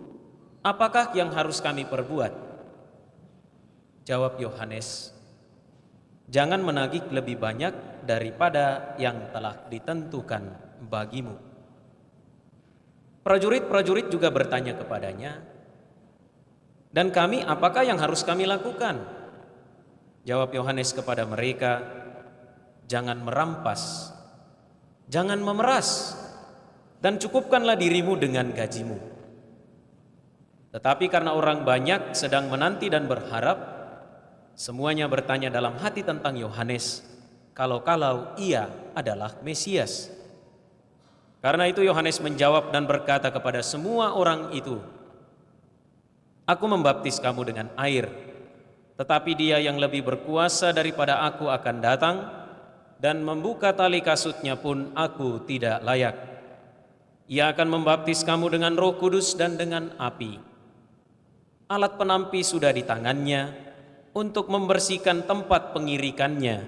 apakah yang harus kami perbuat?" Jawab Yohanes, "Jangan menagih lebih banyak daripada yang telah ditentukan bagimu." Prajurit-prajurit juga bertanya kepadanya, "Dan kami, apakah yang harus kami lakukan?" Jawab Yohanes kepada mereka, "Jangan merampas, jangan memeras, dan cukupkanlah dirimu dengan gajimu." Tetapi karena orang banyak sedang menanti dan berharap, semuanya bertanya dalam hati tentang Yohanes, kalau-kalau ia adalah Mesias. Karena itu Yohanes menjawab dan berkata kepada semua orang itu, "Aku membaptis kamu dengan air, tetapi Dia yang lebih berkuasa daripada aku akan datang, dan membuka tali kasutnya pun aku tidak layak. Ia akan membaptis kamu dengan Roh Kudus dan dengan api. Alat penampi sudah di tangannya untuk membersihkan tempat pengirikannya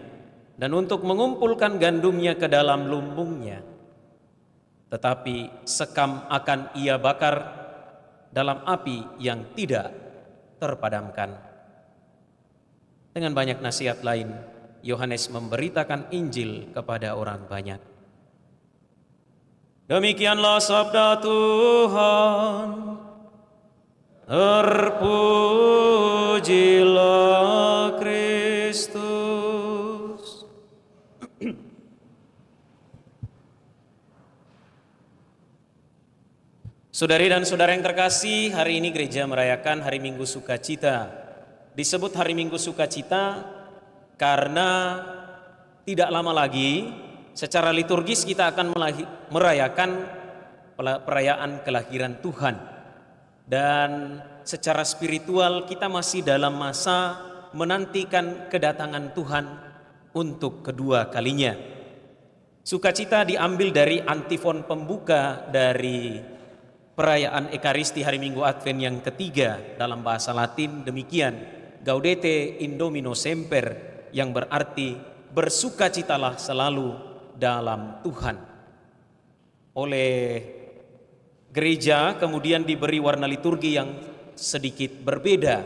dan untuk mengumpulkan gandumnya ke dalam lumbungnya. Tetapi sekam akan ia bakar dalam api yang tidak terpadamkan." Dengan banyak nasihat lain, Yohanes memberitakan Injil kepada orang banyak. Demikianlah sabda Tuhan. Terpujilah Kristus. Saudari dan saudara yang terkasih, hari ini gereja merayakan hari Minggu Sukacita. Disebut hari Minggu Sukacita karena tidak lama lagi secara liturgis kita akan merayakan perayaan kelahiran Tuhan. Dan secara spiritual kita masih dalam masa menantikan kedatangan Tuhan untuk kedua kalinya. Sukacita diambil dari antifon pembuka dari perayaan Ekaristi hari Minggu Advent yang ketiga, dalam bahasa Latin demikian, Gaudete in Domino Semper, yang berarti bersukacitalah selalu dalam Tuhan. Oleh gereja kemudian diberi warna liturgi yang sedikit berbeda,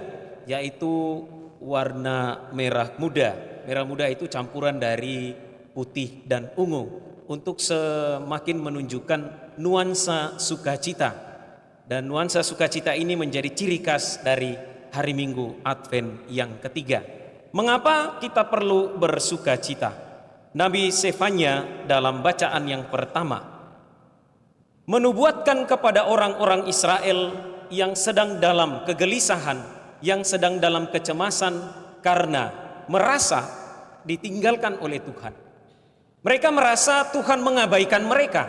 yaitu warna merah muda. Merah muda itu campuran dari putih dan ungu untuk semakin menunjukkan nuansa sukacita. Dan nuansa sukacita ini menjadi ciri khas dari hari Minggu Advent yang ketiga. Mengapa kita perlu bersukacita? Nabi Sefanya dalam bacaan yang pertama menubuatkan kepada orang-orang Israel yang sedang dalam kegelisahan, yang sedang dalam kecemasan karena merasa ditinggalkan oleh Tuhan. Mereka merasa Tuhan mengabaikan mereka.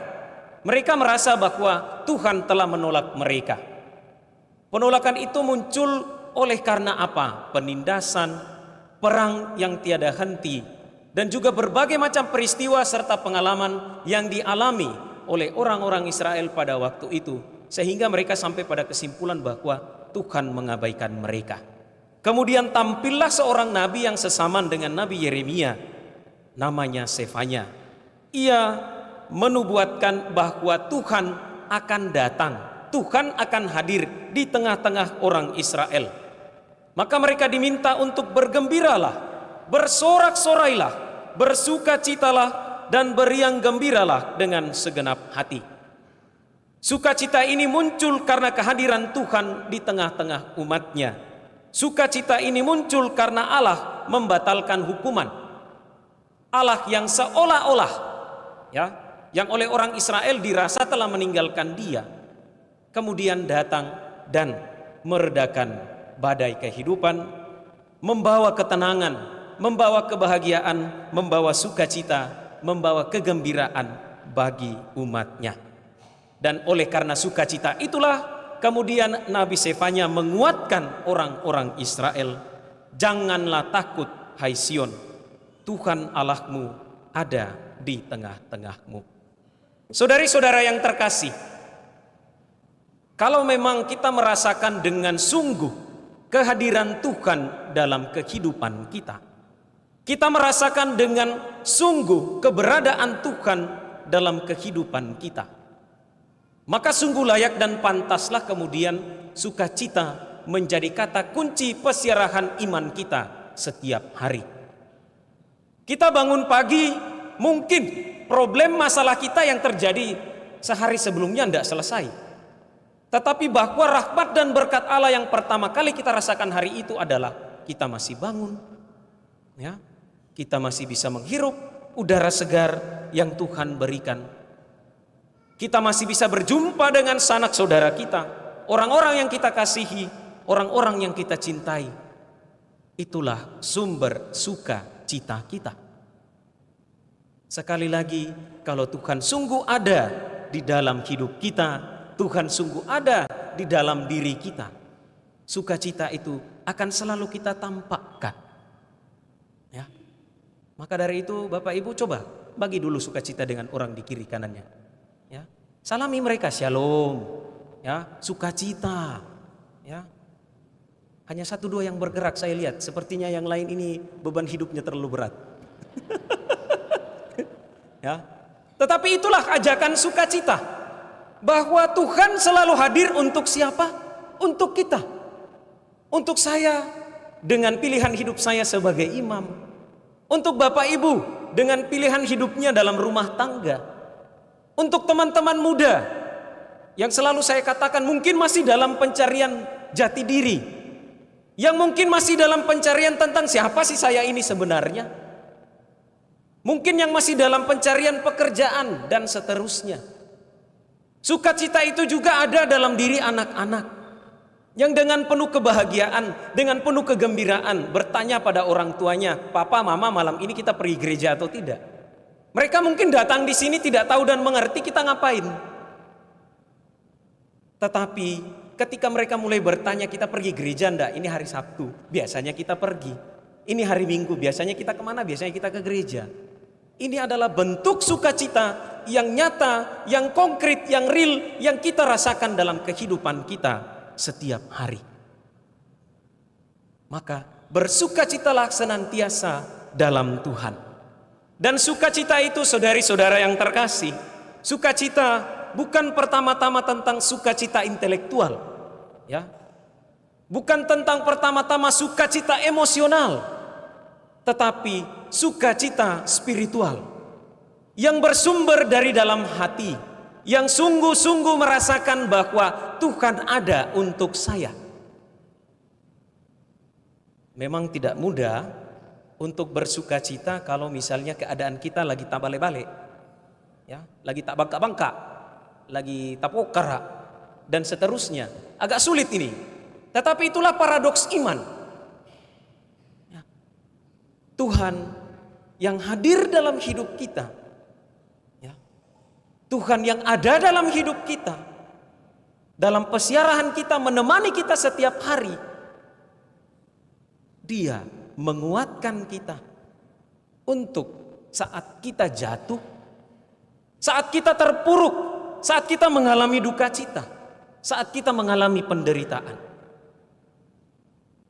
Mereka merasa bahwa Tuhan telah menolak mereka. Penolakan itu muncul oleh karena apa? Penindasan, perang yang tiada henti, dan juga berbagai macam peristiwa serta pengalaman yang dialami oleh orang-orang Israel pada waktu itu, sehingga mereka sampai pada kesimpulan bahwa Tuhan mengabaikan mereka. Kemudian tampillah seorang nabi yang sesaman dengan Nabi Yeremia, namanya Sefanya. Ia menubuatkan bahwa Tuhan akan datang, Tuhan akan hadir di tengah-tengah orang Israel. Maka mereka diminta untuk bergembiralah, bersorak-sorailah, bersukacitalah, dan beriang gembiralah dengan segenap hati. Sukacita ini muncul karena kehadiran Tuhan di tengah-tengah umatnya. Sukacita ini muncul karena Allah membatalkan hukuman. Allah yang seolah-olah, yang oleh orang Israel dirasa telah meninggalkan dia, kemudian datang dan meredakan badai kehidupan, membawa ketenangan, membawa kebahagiaan, membawa sukacita, membawa kegembiraan bagi umatnya. Dan oleh karena sukacita itulah kemudian Nabi Sefanya menguatkan orang-orang Israel, "Janganlah takut, hai Sion, Tuhan Allahmu ada di tengah-tengahmu." Saudari-saudara yang terkasih, kalau memang kita merasakan dengan sungguh kehadiran Tuhan dalam kehidupan kita, kita merasakan dengan sungguh keberadaan Tuhan dalam kehidupan kita, maka sungguh layak dan pantaslah kemudian sukacita menjadi kata kunci pesiarahan iman kita setiap hari. Kita bangun pagi, mungkin problem masalah kita yang terjadi sehari sebelumnya tidak selesai. Tetapi bahwa rahmat dan berkat Allah yang pertama kali kita rasakan hari itu adalah kita masih bangun, ya, kita masih bisa menghirup udara segar yang Tuhan berikan. Kita masih bisa berjumpa dengan sanak saudara kita, orang-orang yang kita kasihi, orang-orang yang kita cintai. Itulah sumber sukacita kita. Sekali lagi, kalau Tuhan sungguh ada di dalam hidup kita, Tuhan sungguh ada di dalam diri kita, sukacita itu akan selalu kita tampakkan. Ya. Maka dari itu Bapak Ibu coba bagi dulu sukacita dengan orang di kiri kanannya. Ya. Salami mereka, shalom. Ya, sukacita. Ya. Hanya 1-2 yang bergerak saya lihat, sepertinya yang lain ini beban hidupnya terlalu berat. Ya. Tetapi itulah ajakan sukacita, bahwa Tuhan selalu hadir untuk siapa? Untuk kita. Untuk saya dengan pilihan hidup saya sebagai imam. Untuk Bapak Ibu dengan pilihan hidupnya dalam rumah tangga. Untuk teman-teman muda yang selalu saya katakan mungkin masih dalam pencarian jati diri, yang mungkin masih dalam pencarian tentang siapa sih saya ini sebenarnya. Mungkin yang masih dalam pencarian pekerjaan dan seterusnya. Sukacita itu juga ada dalam diri anak-anak yang dengan penuh kebahagiaan, dengan penuh kegembiraan bertanya pada orang tuanya, "Papa, Mama, malam ini kita pergi gereja atau tidak?" Mereka mungkin datang di sini tidak tahu dan mengerti kita ngapain. Tetapi ketika mereka mulai bertanya, "Kita pergi gereja enggak? Ini hari Sabtu, biasanya kita pergi. Ini hari Minggu, biasanya kita kemana? Biasanya kita ke gereja." Ini adalah bentuk sukacita yang nyata, yang konkret, yang real, yang kita rasakan dalam kehidupan kita setiap hari. Maka bersukacitalah senantiasa dalam Tuhan. Dan sukacita itu, saudari-saudara yang terkasih, sukacita bukan pertama-tama tentang sukacita intelektual, ya. Bukan tentang pertama-tama sukacita emosional, tetapi sukacita spiritual yang bersumber dari dalam hati, yang sungguh-sungguh merasakan bahwa Tuhan ada untuk saya. Memang tidak mudah untuk bersukacita kalau misalnya keadaan kita lagi tak bale-bale, ya, lagi tak bangka-bangka, lagi tak pokara dan seterusnya. Agak sulit ini. Tetapi itulah paradoks iman. Ya. Tuhan yang hadir dalam hidup kita, ya. Tuhan yang ada dalam hidup kita, dalam pesiarahan kita, menemani kita setiap hari. Dia menguatkan kita untuk saat kita jatuh, saat kita terpuruk, saat kita mengalami duka cita, saat kita mengalami penderitaan.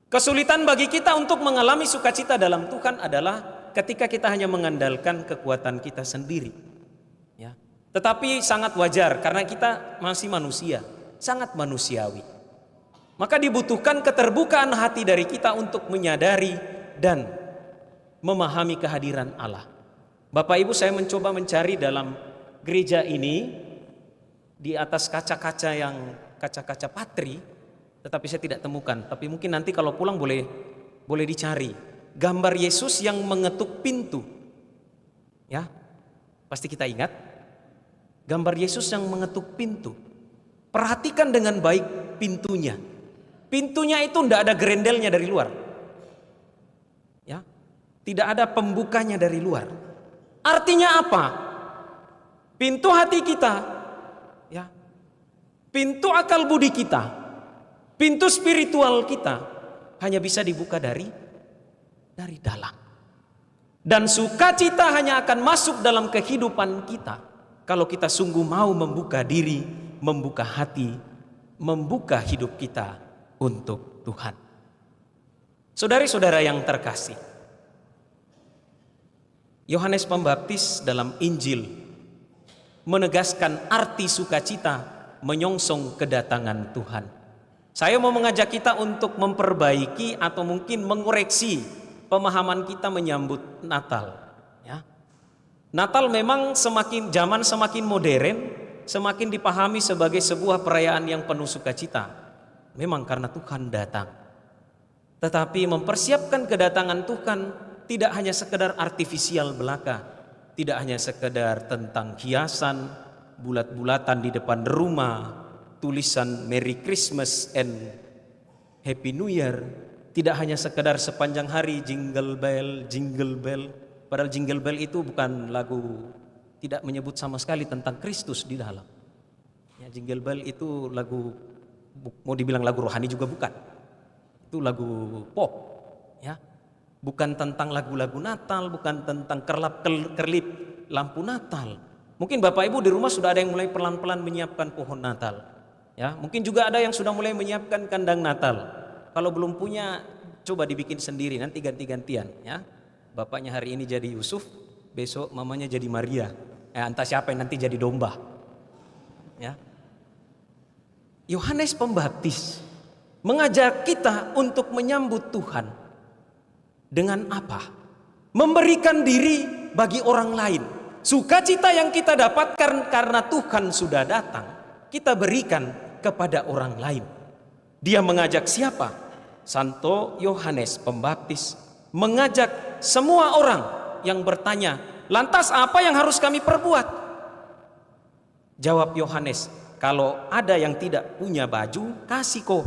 Kesulitan bagi kita untuk mengalami sukacita dalam Tuhan adalah ketika kita hanya mengandalkan kekuatan kita sendiri, ya. Tetapi sangat wajar karena kita masih manusia, sangat manusiawi. Maka dibutuhkan keterbukaan hati dari kita untuk menyadari dan memahami kehadiran Allah. Bapak Ibu, saya mencoba mencari dalam gereja ini di atas kaca-kaca yang kaca-kaca patri, tetapi saya tidak temukan. Tapi mungkin nanti kalau pulang boleh dicari. Gambar Yesus yang mengetuk pintu. Ya. Pasti kita ingat. Gambar Yesus yang mengetuk pintu. Perhatikan dengan baik pintunya. Pintunya itu tidak ada gerendelnya dari luar. Ya. Tidak ada pembukanya dari luar. Artinya apa? Pintu hati kita, ya. Pintu akal budi kita, pintu spiritual kita hanya bisa dibuka dari dalam. Dan sukacita hanya akan masuk dalam kehidupan kita kalau kita sungguh mau membuka diri, membuka hati, membuka hidup kita untuk Tuhan. Saudari-saudara yang terkasih, Yohanes Pembaptis dalam Injil menegaskan arti sukacita menyongsong kedatangan Tuhan. Saya mau mengajak kita untuk memperbaiki atau mungkin mengoreksi pemahaman kita menyambut Natal, ya. Natal memang zaman semakin modern, semakin dipahami sebagai sebuah perayaan yang penuh sukacita. Memang karena Tuhan datang. Tetapi mempersiapkan kedatangan Tuhan tidak hanya sekedar artifisial belaka, tidak hanya sekedar tentang hiasan, bulat-bulatan di depan rumah, tulisan Merry Christmas and Happy New Year, tidak hanya sekedar sepanjang hari jingle bell, jingle bell. Padahal jingle bell itu bukan lagu, tidak menyebut sama sekali tentang Kristus di dalam. Ya, jingle bell itu lagu, mau dibilang lagu rohani juga bukan. Itu lagu pop, ya. Bukan tentang lagu-lagu Natal, bukan tentang kerlip lampu Natal. Mungkin Bapak Ibu di rumah sudah ada yang mulai pelan-pelan menyiapkan pohon Natal. Ya, mungkin juga ada yang sudah mulai menyiapkan kandang Natal. Kalau belum punya, coba dibikin sendiri, nanti ganti-gantian, ya. Bapaknya hari ini jadi Yusuf, besok mamanya jadi Maria. Entah siapa yang nanti jadi domba. Ya. Yohanes Pembaptis mengajak kita untuk menyambut Tuhan dengan apa? Memberikan diri bagi orang lain. Sukacita yang kita dapatkan karena Tuhan sudah datang, kita berikan kepada orang lain. Dia mengajak siapa? Santo Yohanes Pembaptis mengajak semua orang yang bertanya, lantas apa yang harus kami perbuat? Jawab Yohanes, kalau ada yang tidak punya baju, kasih kok.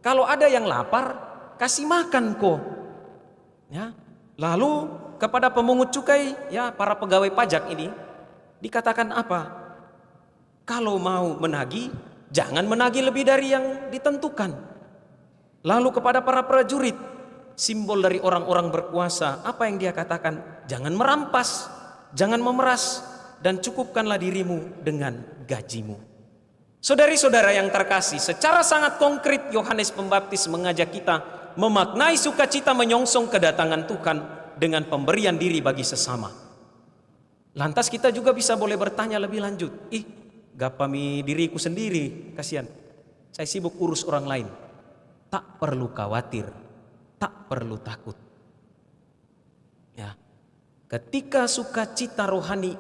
Kalau ada yang lapar, kasih makan kok. Ya. Lalu kepada pemungut cukai, ya, para pegawai pajak ini dikatakan apa? Kalau mau menagih, jangan menagih lebih dari yang ditentukan. Lalu kepada para prajurit, simbol dari orang-orang berkuasa, apa yang dia katakan? Jangan merampas, jangan memeras, dan cukupkanlah dirimu dengan gajimu. Saudari-saudara yang terkasih, secara sangat konkret Yohanes Pembaptis mengajak kita memaknai sukacita menyongsong kedatangan Tuhan dengan pemberian diri bagi sesama. Lantas kita juga bisa boleh bertanya lebih lanjut, gapami diriku sendiri, kasihan, saya sibuk urus orang lain. Tak perlu khawatir, tak perlu takut. Ya, ketika sukacita rohani,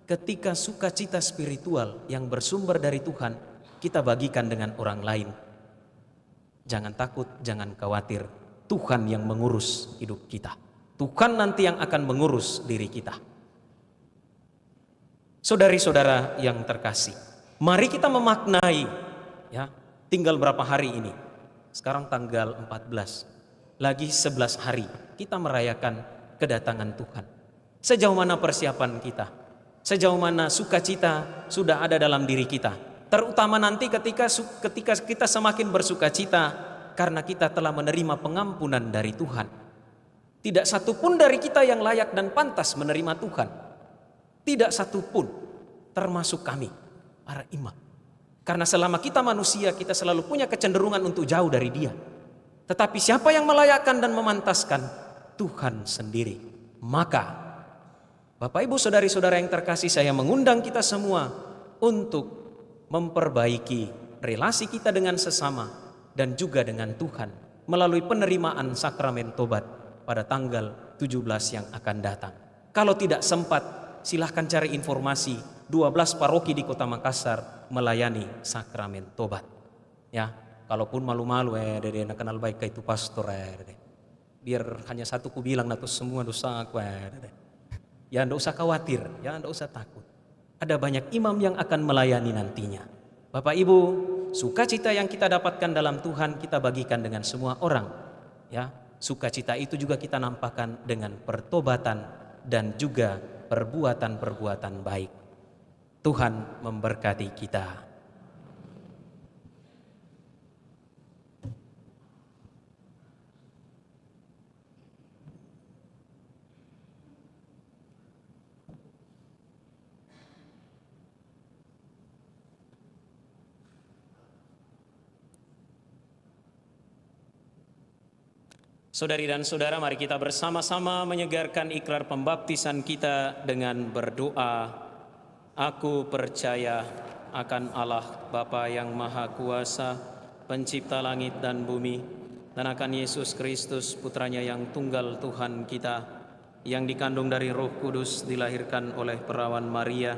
ketika sukacita spiritual yang bersumber dari Tuhan, kita bagikan dengan orang lain. Jangan takut, jangan khawatir. Tuhan yang mengurus hidup kita. Tuhan nanti yang akan mengurus diri kita. Saudari-saudara yang terkasih, mari kita memaknai, ya, tinggal berapa hari ini? Sekarang tanggal 14. Lagi 11 hari kita merayakan kedatangan Tuhan. Sejauh mana persiapan kita? Sejauh mana sukacita sudah ada dalam diri kita? Terutama nanti ketika kita semakin bersukacita karena kita telah menerima pengampunan dari Tuhan. Tidak satu pun dari kita yang layak dan pantas menerima Tuhan. Tidak satu pun, termasuk kami, para imam. Karena selama kita manusia, kita selalu punya kecenderungan untuk jauh dari Dia. Tetapi siapa yang melayakkan dan memantaskan? Tuhan sendiri. Maka Bapak Ibu saudari-saudara yang terkasih, saya mengundang kita semua untuk memperbaiki relasi kita dengan sesama dan juga dengan Tuhan melalui penerimaan sakramen tobat pada tanggal 17 yang akan datang. Kalau tidak sempat, silahkan cari informasi 12 paroki di Kota Makassar melayani sakramen tobat. Ya, kalaupun malu-malu dede nak kenal baik itu pastor biar hanya satu ku bilang nato semua dosa aku ya, enggak usah khawatir, ya, enggak usah takut. Ada banyak imam yang akan melayani nantinya. Bapak Ibu, sukacita yang kita dapatkan dalam Tuhan kita bagikan dengan semua orang. Ya, sukacita itu juga kita nampakkan dengan pertobatan dan juga perbuatan-perbuatan baik. Tuhan memberkati kita. Saudari dan saudara, mari kita bersama-sama menyegarkan ikrar pembaptisan kita dengan berdoa. Aku percaya akan Allah Bapa yang Maha Kuasa, pencipta langit dan bumi, dan akan Yesus Kristus, putranya yang tunggal Tuhan kita, yang dikandung dari Roh Kudus, dilahirkan oleh perawan Maria,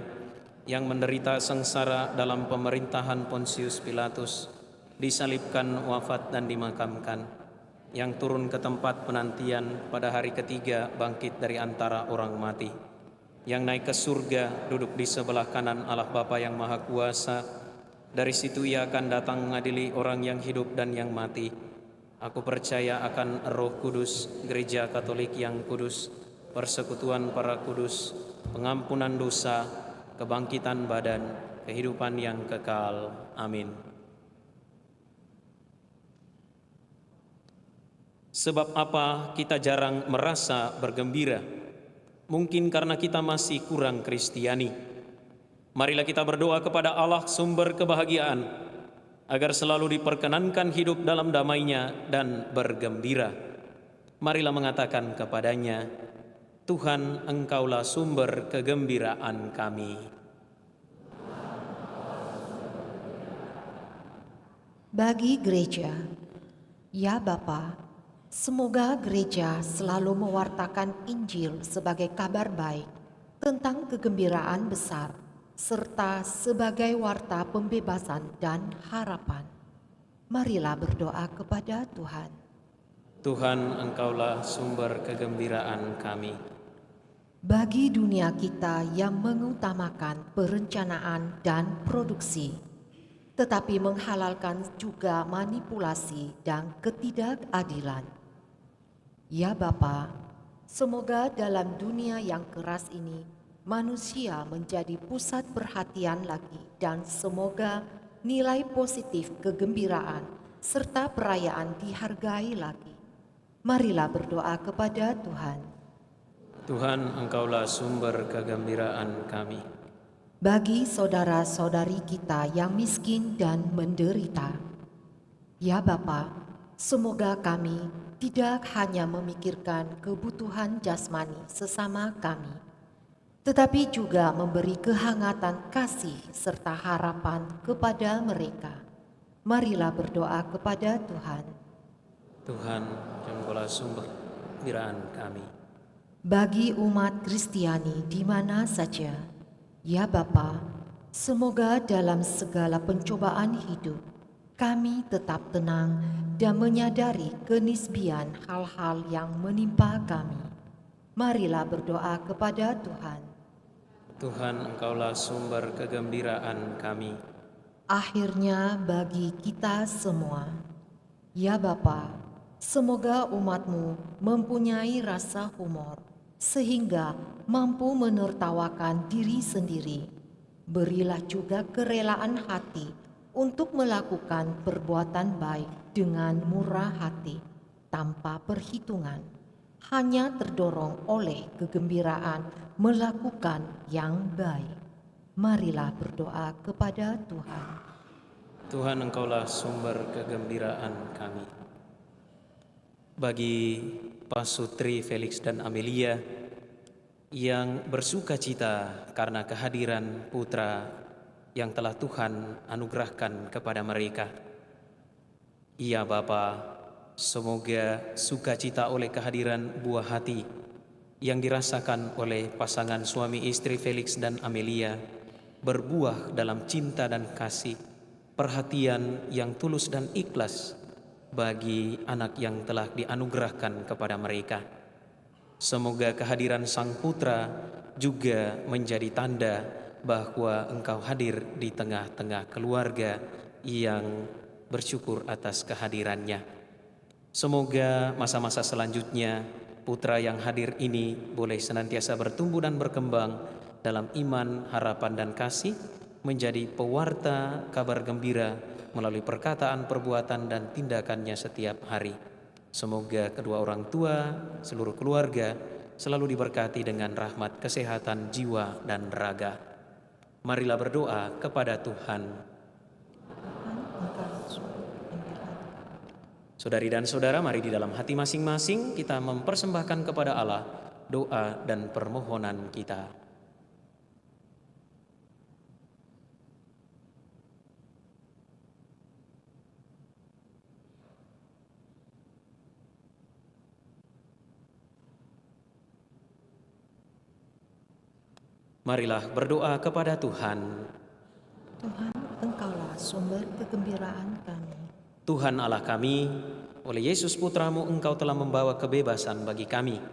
yang menderita sengsara dalam pemerintahan Pontius Pilatus, disalibkan, wafat dan dimakamkan, yang turun ke tempat penantian pada hari ketiga bangkit dari antara orang mati, yang naik ke surga duduk di sebelah kanan Allah Bapa yang Maha Kuasa. Dari situ ia akan datang mengadili orang yang hidup dan yang mati. Aku percaya akan Roh Kudus, Gereja Katolik yang kudus, persekutuan para kudus, pengampunan dosa, kebangkitan badan, kehidupan yang kekal. Amin. Sebab apa kita jarang merasa bergembira? Mungkin karena kita masih kurang Kristiani. Marilah kita berdoa kepada Allah sumber kebahagiaan, agar selalu diperkenankan hidup dalam damai-Nya dan bergembira. Marilah mengatakan kepadanya, Tuhan, Engkaulah sumber kegembiraan kami. Bagi gereja, ya Bapa, semoga gereja selalu mewartakan Injil sebagai kabar baik tentang kegembiraan besar, serta sebagai warta pembebasan dan harapan. Marilah berdoa kepada Tuhan. Tuhan, Engkaulah sumber kegembiraan kami. Bagi dunia kita yang mengutamakan perencanaan dan produksi, tetapi menghalalkan juga manipulasi dan ketidakadilan. Ya Bapa, semoga dalam dunia yang keras ini manusia menjadi pusat perhatian lagi, dan semoga nilai positif kegembiraan serta perayaan dihargai lagi. Marilah berdoa kepada Tuhan. Tuhan, Engkaulah sumber kegembiraan kami. Bagi saudara-saudari kita yang miskin dan menderita, ya Bapa, semoga kami tidak hanya memikirkan kebutuhan jasmani sesama kami, tetapi juga memberi kehangatan kasih serta harapan kepada mereka. Marilah berdoa kepada Tuhan. Tuhan, Engkaulah sumber kegembiraan kami. Bagi umat Kristiani di mana saja, ya Bapa, semoga dalam segala pencobaan hidup kami tetap tenang dan menyadari kenisbian hal-hal yang menimpa kami. Marilah berdoa kepada Tuhan. Tuhan, Engkaulah sumber kegembiraan kami. Akhirnya bagi kita semua, ya Bapa, semoga umat-Mu mempunyai rasa humor sehingga mampu menertawakan diri sendiri. Berilah juga kerelaan hati untuk melakukan perbuatan baik dengan murah hati, tanpa perhitungan, hanya terdorong oleh kegembiraan melakukan yang baik. Marilah berdoa kepada Tuhan. Tuhan, Engkaulah sumber kegembiraan kami. Bagi Pasutri Felix dan Amelia yang bersuka cita karena kehadiran putra yang telah Tuhan anugerahkan kepada mereka. Ya Bapa, semoga sukacita oleh kehadiran buah hati yang dirasakan oleh pasangan suami istri Felix dan Amelia berbuah dalam cinta dan kasih, perhatian yang tulus dan ikhlas bagi anak yang telah dianugerahkan kepada mereka. Semoga kehadiran Sang Putra juga menjadi tanda bahwa Engkau hadir di tengah-tengah keluarga yang bersyukur atas kehadirannya. Semoga masa-masa selanjutnya putra yang hadir ini boleh senantiasa bertumbuh dan berkembang dalam iman, harapan, dan kasih, menjadi pewarta kabar gembira melalui perkataan, perbuatan, dan tindakannya setiap hari. Semoga kedua orang tua, seluruh keluarga selalu diberkati dengan rahmat kesehatan jiwa dan raga. Marilah berdoa kepada Tuhan. Saudari dan saudara, mari di dalam hati masing-masing kita mempersembahkan kepada Allah doa dan permohonan kita. Marilah berdoa kepada Tuhan. Tuhan, Engkaulah sumber kegembiraan kami. Tuhan Allah kami, oleh Yesus Putramu Engkau telah membawa kebebasan bagi kami.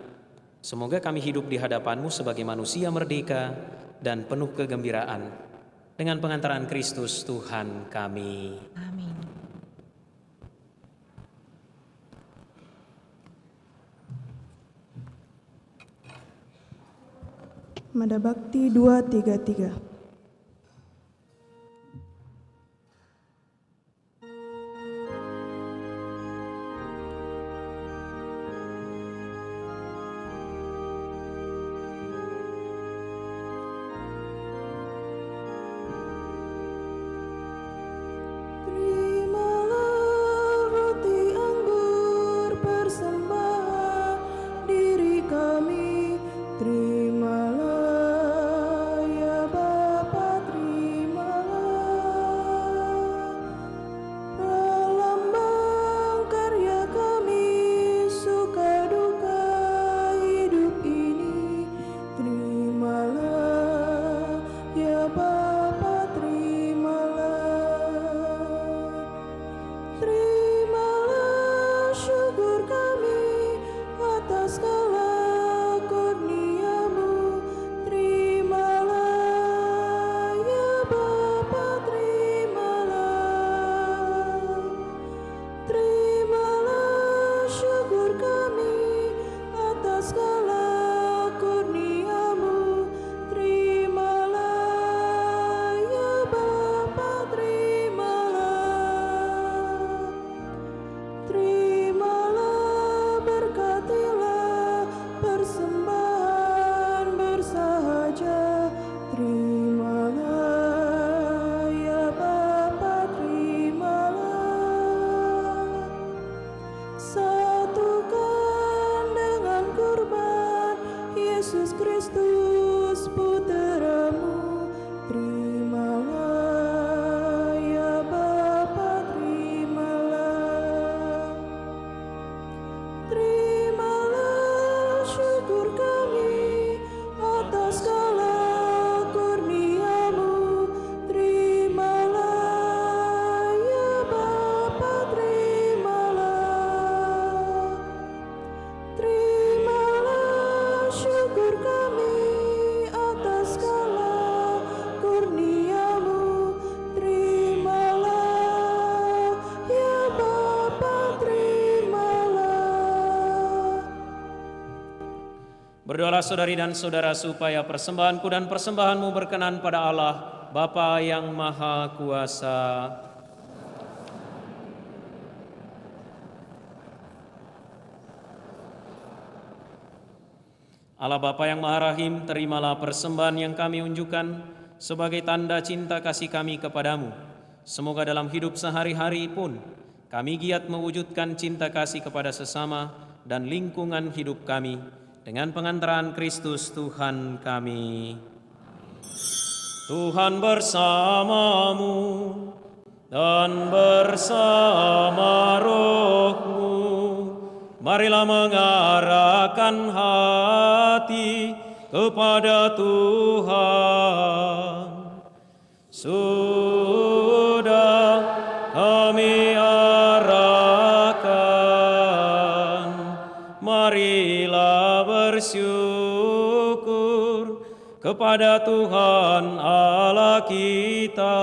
Semoga kami hidup di hadapan-Mu sebagai manusia merdeka dan penuh kegembiraan. Dengan pengantaran Kristus Tuhan kami. Amin. Mada Bakti 233. Terimalah roti anggur persembahan diri kami, terimalah ya Bapa, terimalah lambang karya kami, suka duka hidup ini, terimalah ya Bapa, terimalah. Terimalah syukur kami atas segala kurnia-Mu. Terimalah ya Bapa, terimalah. Terimalah syukur kami atas segala kurnia-Mu. Terimalah ya Bapa, terimalah. Terimalah, berkatilah persembahan bersahaja. Terimalah ya Bapa, terimalah. Satukan dengan kurban Yesus Kristus Putra-Mu. Terimalah ya Bapa, terimalah. Terimalah syukur kami atas segala kurnia-Mu. Terimalah ya Bapa, terimalah. Terimalah syukur kami atas segala kurnia-Mu. Terimalah ya Bapa, terimalah. Berdoalah saudari dan saudara supaya persembahanku dan persembahanmu berkenan pada Allah, Bapa yang Maha Kuasa. Allah Bapa yang Maha Rahim, terimalah persembahan yang kami unjukkan sebagai tanda cinta kasih kami kepadamu. Semoga dalam hidup sehari-hari pun kami giat mewujudkan cinta kasih kepada sesama dan lingkungan hidup kami dengan pengantaran Kristus Tuhan kami. Tuhan bersamamu dan bersama rohmu. Marilah mengarahkan hati kepada Tuhan. Sudah kami arahkan, marilah bersyukur kepada Tuhan Allah kita.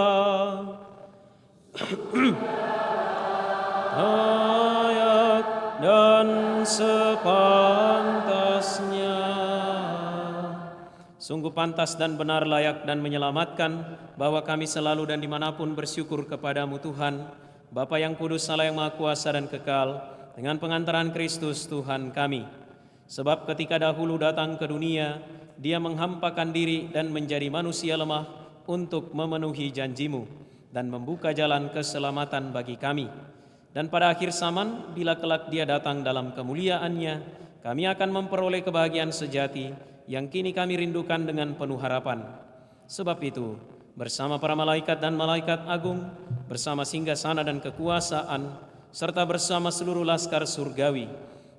Layak dan sepantasnya. Sungguh pantas dan benar, layak dan menyelamatkan bahwa kami selalu dan dimanapun bersyukur kepadamu Tuhan, Bapa yang kudus, Allah yang Maha Kuasa dan kekal, dengan pengantaran Kristus Tuhan kami. Sebab ketika dahulu datang ke dunia, Dia menghampakan diri dan menjadi manusia lemah untuk memenuhi janji-Mu dan membuka jalan keselamatan bagi kami. Dan pada akhir zaman, bila kelak Dia datang dalam kemuliaan-Nya, kami akan memperoleh kebahagiaan sejati yang kini kami rindukan dengan penuh harapan. Sebab itu, bersama para malaikat dan malaikat agung, bersama singgasana dan kekuasaan, serta bersama seluruh laskar surgawi,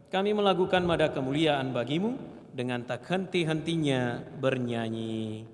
kami melakukan mada kemuliaan bagi-Mu dengan tak henti-hentinya bernyanyi.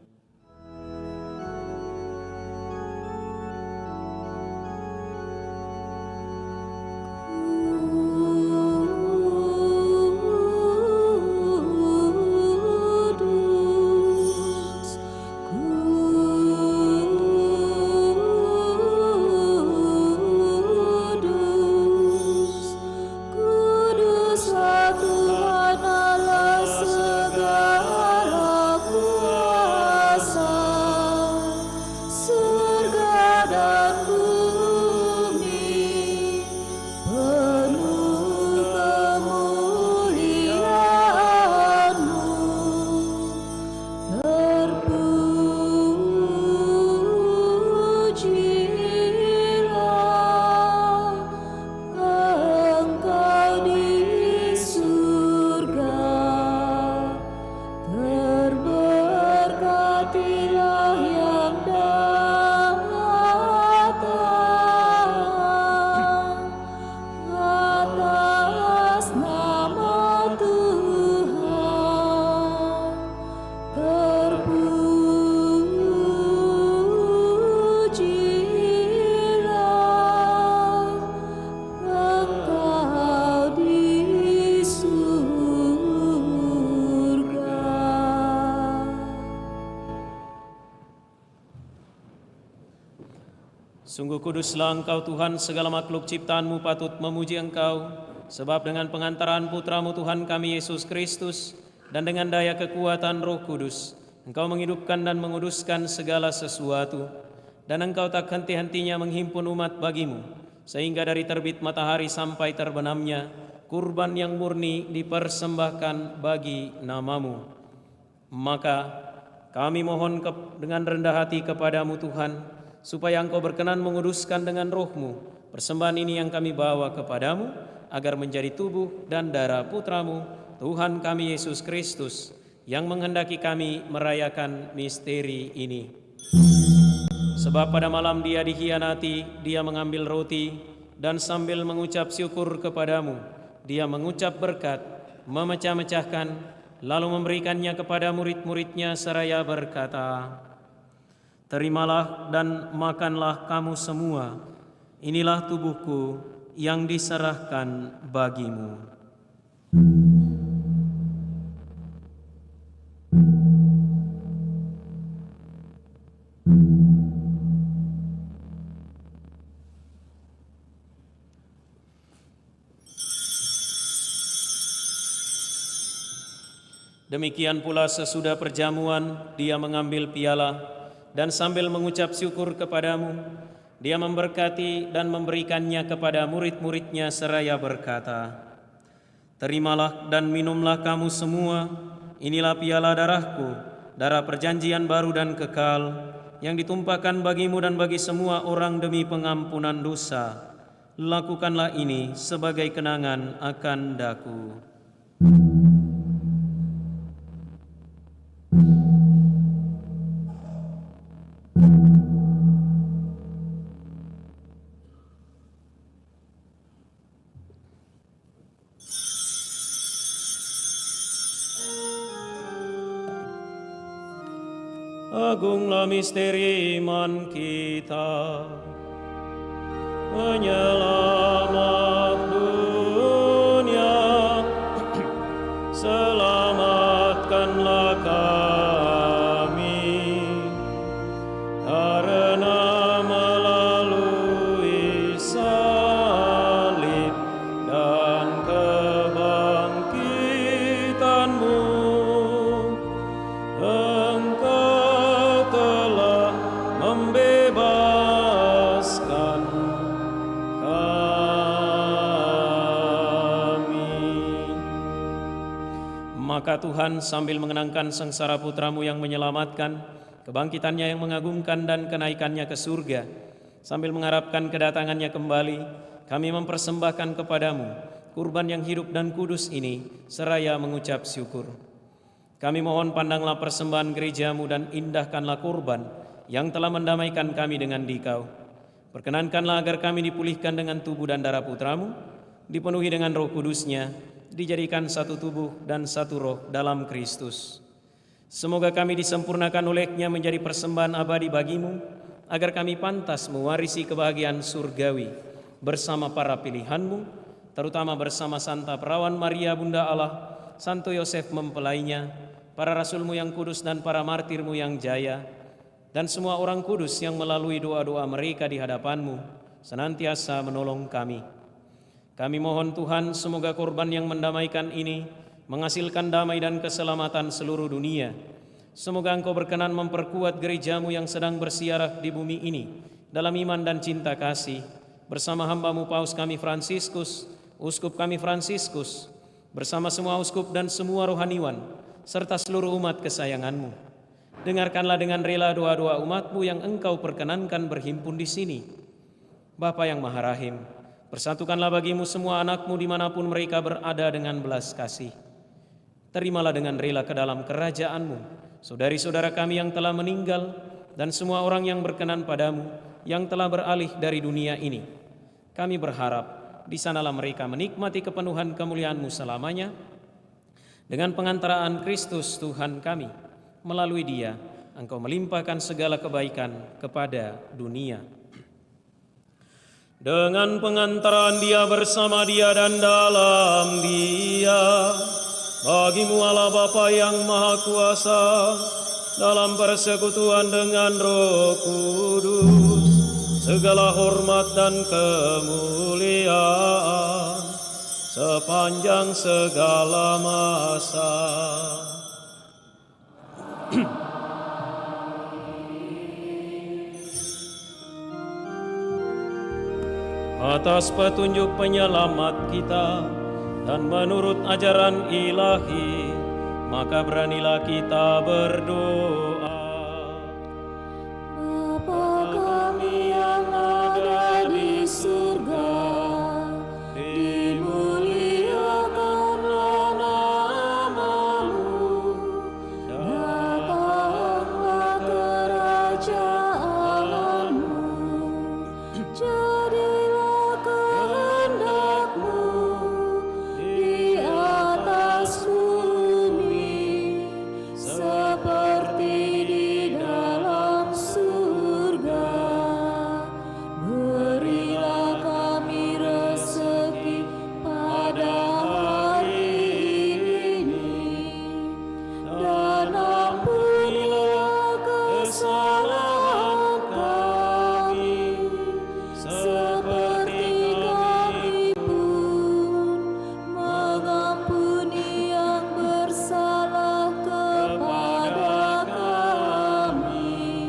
Sungguh kuduslah Engkau Tuhan, segala makhluk ciptaan-Mu patut memuji Engkau, sebab dengan pengantaran Putra-Mu Tuhan kami Yesus Kristus, dan dengan daya kekuatan Roh Kudus, Engkau menghidupkan dan menguduskan segala sesuatu, dan Engkau tak henti-hentinya menghimpun umat bagi-Mu, sehingga dari terbit matahari sampai terbenamnya, kurban yang murni dipersembahkan bagi nama-Mu. Maka kami mohon dengan rendah hati kepadamu Tuhan, supaya Engkau berkenan menguduskan dengan Roh-Mu persembahan ini yang kami bawa kepadamu, agar menjadi tubuh dan darah Putra-Mu, Tuhan kami Yesus Kristus, yang menghendaki kami merayakan misteri ini. Sebab pada malam Dia dikhianati, Dia mengambil roti, dan sambil mengucap syukur kepadamu, Dia mengucap berkat, memecah-mecahkan, lalu memberikannya kepada murid-muridnya seraya berkata, "Terimalah dan makanlah kamu semua, inilah tubuhku yang diserahkan bagimu." Demikian pula sesudah perjamuan, Dia mengambil piala, dan sambil mengucap syukur kepadamu, Dia memberkati dan memberikannya kepada murid-muridnya seraya berkata, "Terimalah dan minumlah kamu semua, inilah piala darahku, darah perjanjian baru dan kekal, yang ditumpahkan bagimu dan bagi semua orang demi pengampunan dosa. Lakukanlah ini sebagai kenangan akan daku." Agunglah misteri iman kita, penyelamat dunia, selamatkanlah kami, karena melalui salib dan kebangkitan-Mu, Engkau telah membebaskan kami. Maka Tuhan sambil mengenangkan sengsara Putra-Mu yang menyelamatkan, kebangkitannya yang mengagumkan dan kenaikannya ke surga, sambil mengharapkan kedatangannya kembali, kami mempersembahkan kepadamu kurban yang hidup dan kudus ini, seraya mengucap syukur. Kami mohon pandanglah persembahan gereja-Mu dan indahkanlah kurban yang telah mendamaikan kami dengan Dikau. Perkenankanlah agar kami dipulihkan dengan tubuh dan darah Putra-Mu, dipenuhi dengan Roh Kudus-Nya, dijadikan satu tubuh dan satu roh dalam Kristus. Semoga kami disempurnakan oleh-Nya menjadi persembahan abadi bagi-Mu, agar kami pantas mewarisi kebahagiaan surgawi bersama para pilihan-Mu, terutama bersama Santa Perawan Maria Bunda Allah, Santo Yosef mempelainya, para rasul-Mu yang kudus dan para martir-Mu yang jaya, dan semua orang kudus yang melalui doa-doa mereka di hadapan-Mu senantiasa menolong kami. Kami mohon Tuhan, semoga korban yang mendamaikan ini menghasilkan damai dan keselamatan seluruh dunia. Semoga Engkau berkenan memperkuat gereja-Mu yang sedang bersiarah di bumi ini dalam iman dan cinta kasih, bersama hamba-Mu Paus kami Fransiskus, Uskup kami Fransiskus, bersama semua uskup dan semua rohaniwan, serta seluruh umat kesayangan-Mu. Dengarkanlah dengan rela doa-doa umat-Mu yang Engkau perkenankan berhimpun di sini. Bapa yang Maha Rahim, persatukanlah bagi-Mu semua anak-Mu dimanapun mereka berada dengan belas kasih. Terimalah dengan rela ke dalam kerajaan-Mu saudari-saudara kami yang telah meninggal, dan semua orang yang berkenan padamu, yang telah beralih dari dunia ini. Kami berharap di sanalah mereka menikmati kepenuhan kemuliaan-Mu selamanya, dengan pengantaraan Kristus Tuhan kami. Melalui Dia, Engkau melimpahkan segala kebaikan kepada dunia. Dengan pengantaran Dia, bersama Dia dan dalam Dia, bagi-Mu Allah Bapa yang Maha Kuasa, dalam persekutuan dengan Roh Kudus, segala hormat dan kemuliaan sepanjang segala masa. Atas petunjuk penyelamat kita dan menurut ajaran ilahi, maka beranilah kita berdoa. Bapa kami yang ada di surga, dimuliakanlah namamu, datanglah kerajaanmu, jadilah kehendakmu di atas bumi seperti di dalam surga. Berilah kami rezeki pada hari ini, dan ampunilah kesalahan kami seperti kami pun mengampuni yang bersalah kepada kami,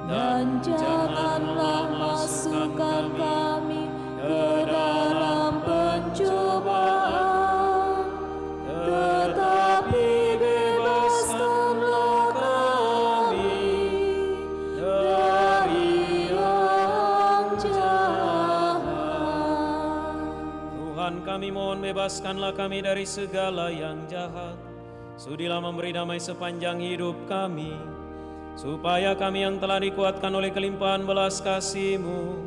dan janganlah masukkan kami ke dalam pencobaan, tetapi bebaskanlah kami dari yang jahat. Tuhan kami mohon bebaskanlah kami dari segala yang jahat. Sudilah memberi damai sepanjang hidup kami, supaya kami yang telah dikuatkan oleh kelimpahan belas kasih-Mu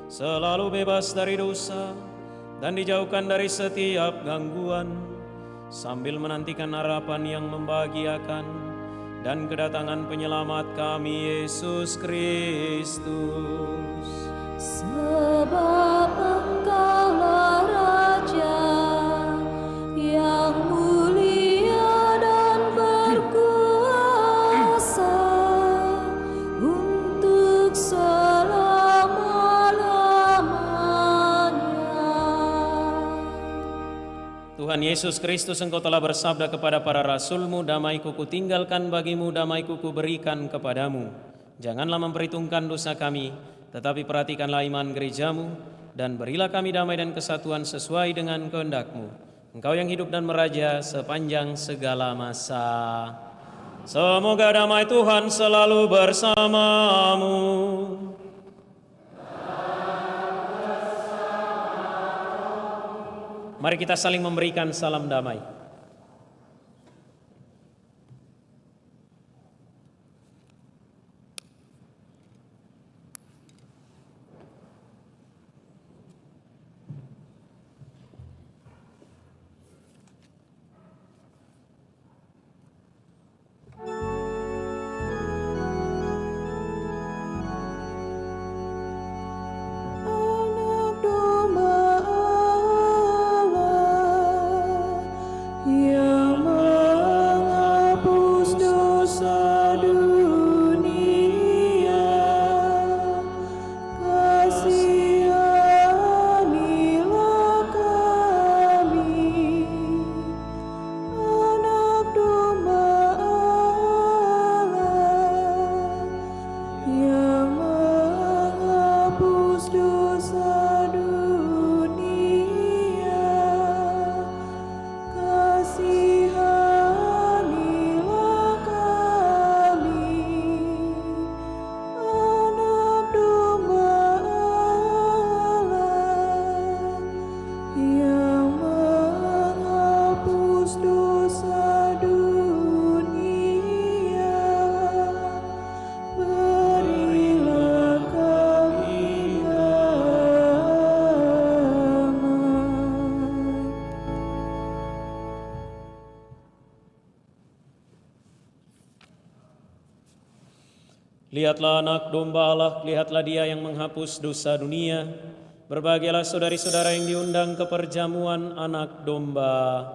selalu bebas dari dosa dan dijauhkan dari setiap gangguan, sambil menantikan harapan yang membahagiakan dan kedatangan penyelamat kami, Yesus Kristus. Sebab Engkaulah Raja yang mulia dan berkuasa untuk selama-lamanya. Tuhan Yesus Kristus, Engkau telah bersabda kepada para rasul-Mu, damai-Ku kutinggalkan bagimu, damai-Ku kuberikan kepadamu. Janganlah memperhitungkan dosa kami, tetapi perhatikanlah iman gereja-Mu, dan berilah kami damai dan kesatuan sesuai dengan kehendak-Mu. Engkau yang hidup dan meraja sepanjang segala masa. Semoga damai Tuhan selalu bersamamu. Mari kita saling memberikan salam damai. Anak domba Allah yang menghapus dosa dunia, kasihanilah kami. Anak domba Allah yang menghapus dosa dunia, kasihanilah kami. Anak domba Allah yang menghapus dosa dunia, berilah kami damai. Lihatlah anak domba Allah, lihatlah dia yang menghapus dosa dunia. Berbahagialah saudari-saudara yang diundang ke perjamuan anak domba.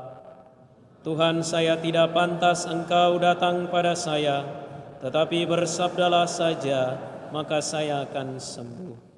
Tuhan, saya tidak pantas Engkau datang pada saya, tetapi bersabdalah saja, maka saya akan sembuh.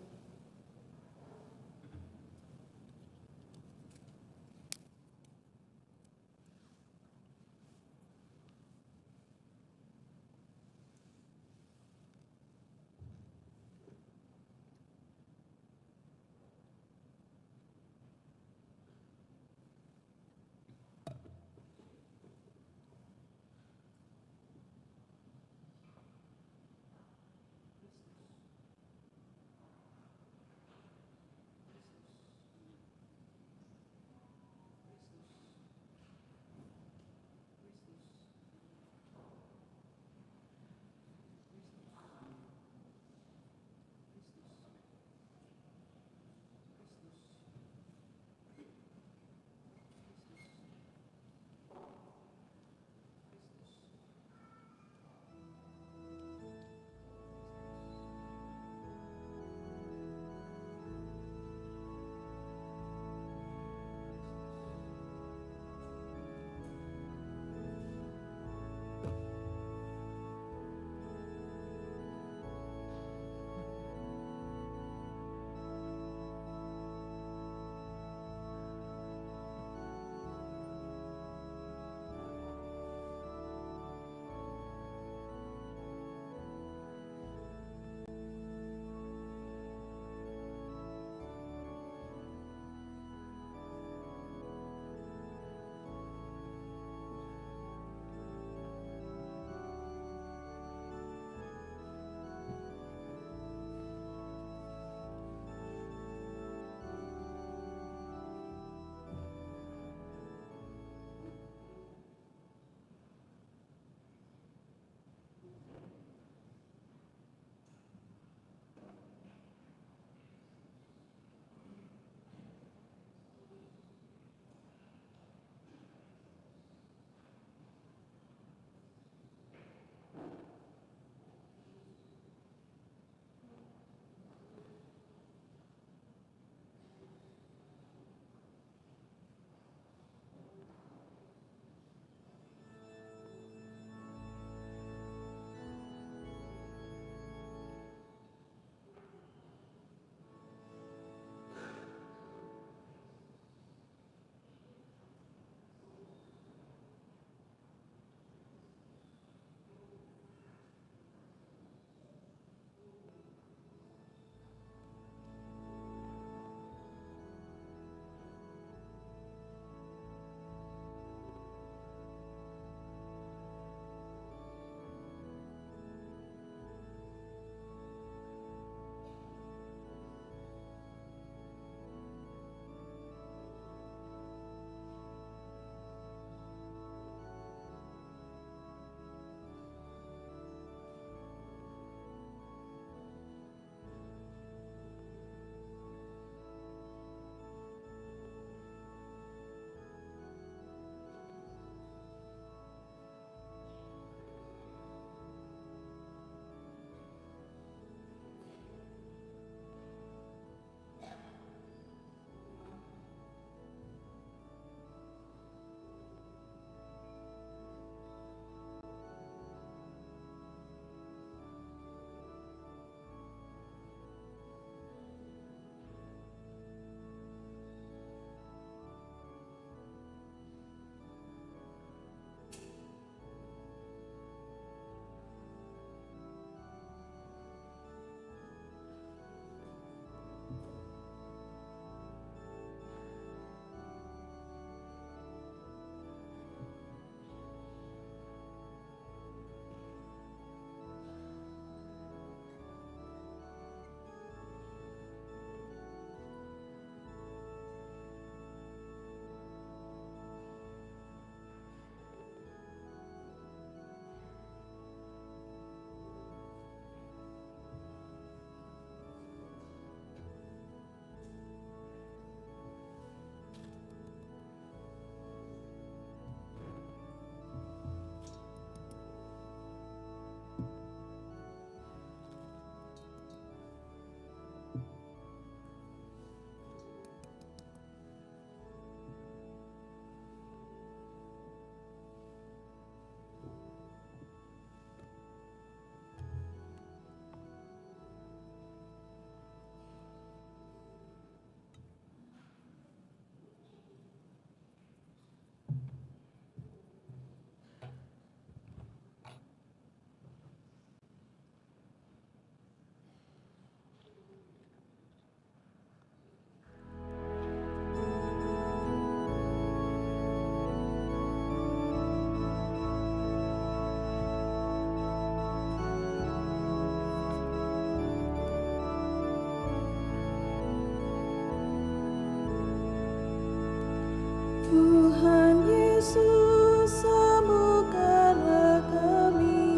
Tuhan Yesus, sembuhkanlah kami.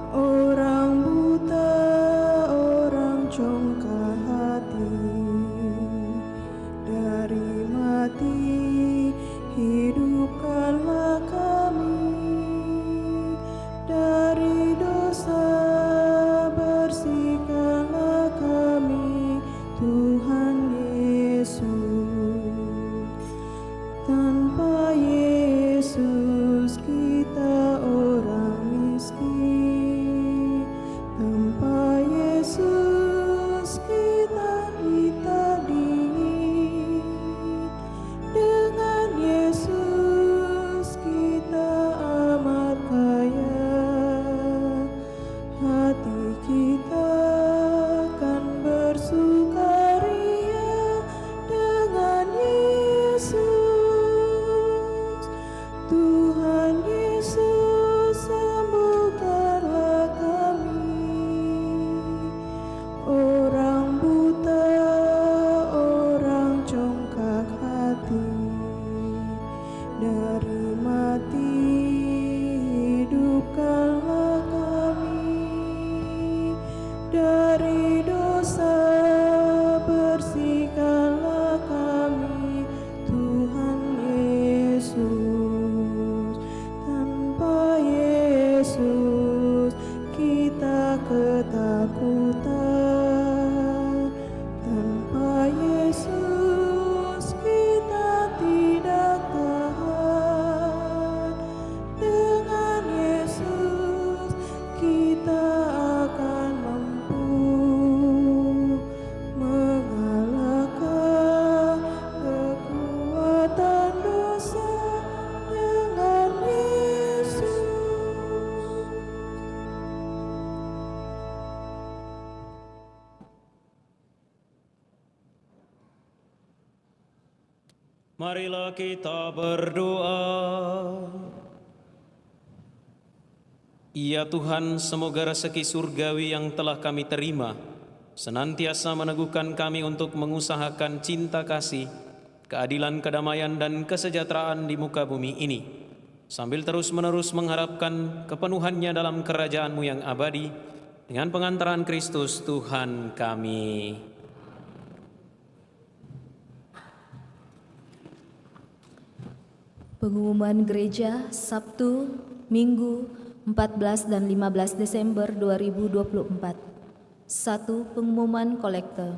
Orang buta, orang congkak hati, dari mati hidupkanlah kami. Dari dosa bersihkanlah kami, Tuhan Yesus. Tanpa Yesus kita orang miskin. Tanpa Yesus kita ditandingi. Dengan Yesus kita amat kaya. Hati kita akan bersukaria dengan Yesus. Tuhan Yesus, sembuhkanlah kami. Orang buta, orang congkak hati, dari mati hidupkanlah kami. Dari dosa bersihkanlah kami, Tuhan Yesus. Tanpa Yesus kita ketakutan. Tanpa Yesus kita tidak tahan. Dengan Yesus kita akan mampu mengalahkan kekuatan dosa. Dengan Yesus. Marilah kita berdoa. Ya Tuhan, semoga rezeki surgawi yang telah kami terima senantiasa meneguhkan kami untuk mengusahakan cinta kasih, keadilan, kedamaian, dan kesejahteraan di muka bumi ini, sambil terus-menerus mengharapkan kepenuhannya dalam kerajaan-Mu yang abadi, dengan pengantaran Kristus Tuhan kami. Pengumuman gereja Sabtu, Minggu 14 dan 15 Desember 2024. 1. Pengumuman kolekte.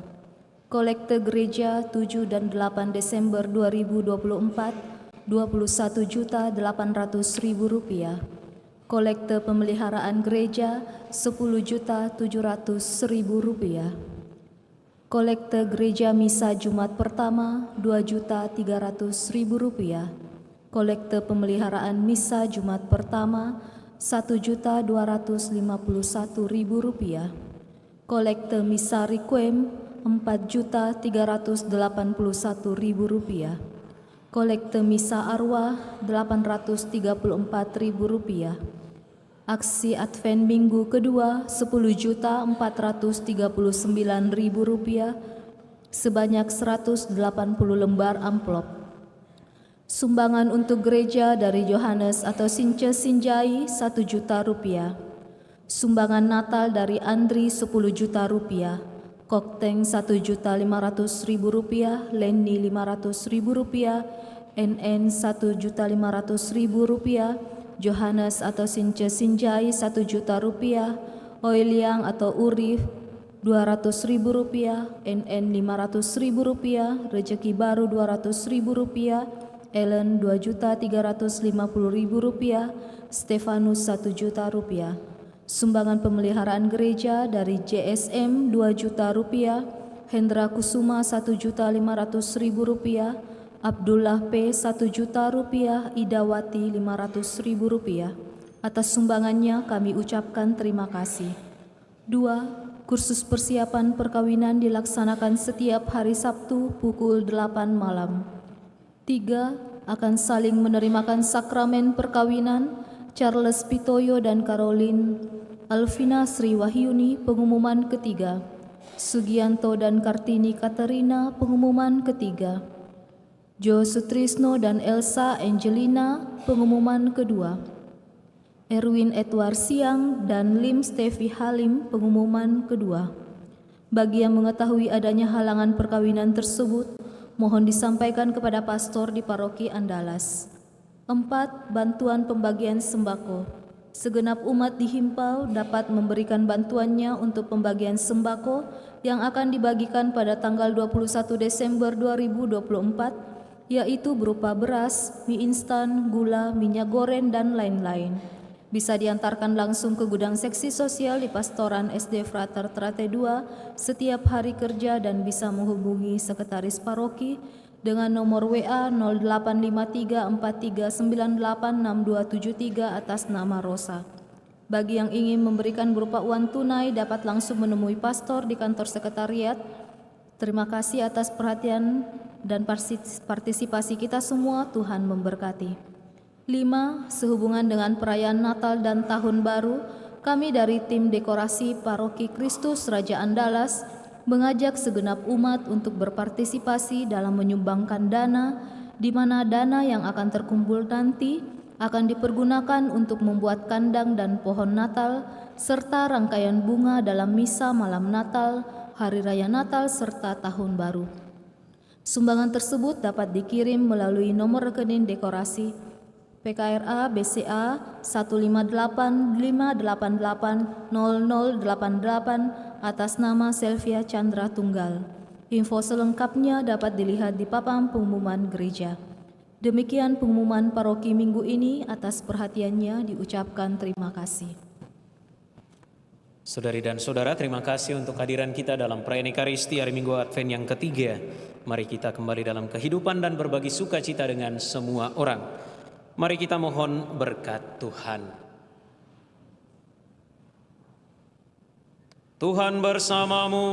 Kolekte gereja 7 dan 8 Desember 2024 Rp21.800.000. Kolekte pemeliharaan gereja Rp10.700.000. Kolekte gereja misa Jumat pertama Rp2.300.000. Kolekte pemeliharaan misa Jumat pertama Rp1.251.000. Kolekte misa requiem Rp4.381.000. Kolekte misa arwah Rp834.000. Aksi Advent Minggu kedua Rp10.439.000 sebanyak 180 lembar amplop. Sumbangan untuk gereja dari Johannes atau Since Sinjai Rp1 juta. Sumbangan Natal dari Andri Rp10 juta. Kokteng Rp1.500.000, Lenny Rp500.000, NN Rp1.500.000, Johannes atau Since Sinjai Rp1 juta, Oiliang atau Urif Rp200.000, NN Rp500.000, Rezeki Baru Rp200.000, Ellen Rp2.350.000, Stefanus Rp1 juta. Sumbangan pemeliharaan gereja dari JSM Rp2 juta, Hendra Kusuma Rp1.500.000, Abdullah P. Rp1 juta, Idawati Rp500.000. Atas sumbangannya kami ucapkan terima kasih. 2. Kursus persiapan perkawinan dilaksanakan setiap hari Sabtu pukul 8 malam. 3. Akan saling menerimakan sakramen perkawinan Charles Pitoyo dan Caroline Alvina Sri Wahyuni, pengumuman ketiga. Sugianto dan Kartini Katerina, pengumuman ketiga. Jo Sutrisno dan Elsa Angelina, pengumuman kedua. Erwin Edward Siang dan Lim Stevi Halim, pengumuman kedua. Bagi yang mengetahui adanya halangan perkawinan tersebut, mohon disampaikan kepada pastor di paroki Andalas. 4. Bantuan pembagian sembako. Segenap umat dihimbau dapat memberikan bantuannya untuk pembagian sembako yang akan dibagikan pada tanggal 21 Desember 2024, yaitu berupa beras, mie instan, gula, minyak goreng, dan lain-lain. Bisa diantarkan langsung ke gudang seksi sosial di Pastoran SD Frater Trate 2 setiap hari kerja dan bisa menghubungi sekretaris paroki dengan nomor WA 085343986273 atas nama Rosa. Bagi yang ingin memberikan berupa uang tunai dapat langsung menemui pastor di kantor sekretariat. Terima kasih atas perhatian dan partisipasi kita semua. Tuhan memberkati. 5. Sehubungan dengan perayaan Natal dan Tahun Baru, kami dari tim dekorasi Paroki Kristus Raja Andalas mengajak segenap umat untuk berpartisipasi dalam menyumbangkan dana, di mana dana yang akan terkumpul nanti akan dipergunakan untuk membuat kandang dan pohon Natal, serta rangkaian bunga dalam misa malam Natal, Hari Raya Natal, serta Tahun Baru. Sumbangan tersebut dapat dikirim melalui nomor rekening dekorasi PKRA BCA 15858880088 atas nama Selvia Chandra Tunggal. Info selengkapnya dapat dilihat di papan pengumuman gereja. Demikian pengumuman paroki minggu ini. Atas perhatiannya diucapkan terima kasih. Saudari dan saudara, terima kasih untuk kehadiran kita dalam perayaan Ekaristi hari Minggu Advent yang ketiga. Mari kita kembali dalam kehidupan dan berbagi sukacita dengan semua orang. Mari kita mohon berkat Tuhan. Tuhan bersamamu.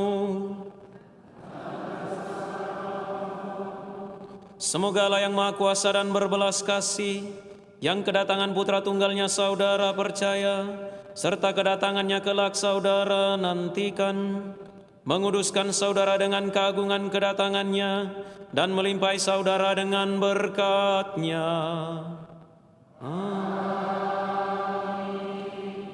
Semoga Allah yang Maha Kuasa dan berbelas kasih, yang kedatangan putra tunggalnya saudara percaya, serta kedatangannya kelak saudara nantikan, menguduskan saudara dengan keagungan kedatangannya, dan melimpahi saudara dengan berkat-Nya.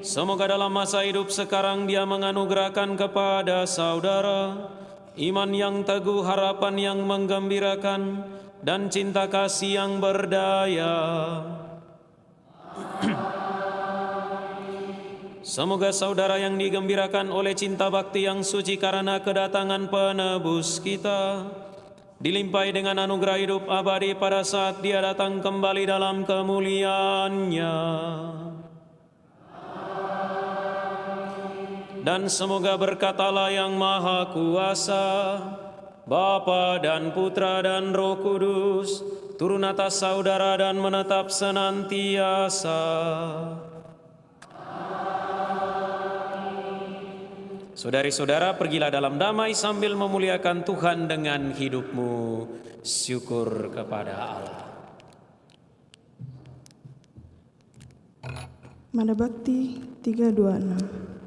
Semoga dalam masa hidup sekarang Dia menganugerahkan kepada saudara iman yang teguh, harapan yang menggembirakan, dan cinta kasih yang berdaya. Semoga saudara yang digembirakan oleh cinta bakti yang suci karena kedatangan penebus kita, dilimpahi dengan anugerah hidup abadi pada saat Dia datang kembali dalam kemuliaan-Nya. Dan semoga berkat Allah yang Maha Kuasa, Bapa dan Putra dan Roh Kudus, turun atas saudara dan menetap senantiasa. Saudari-saudara, pergilah dalam damai sambil memuliakan Tuhan dengan hidupmu. Syukur kepada Allah. Mada Bakti 326.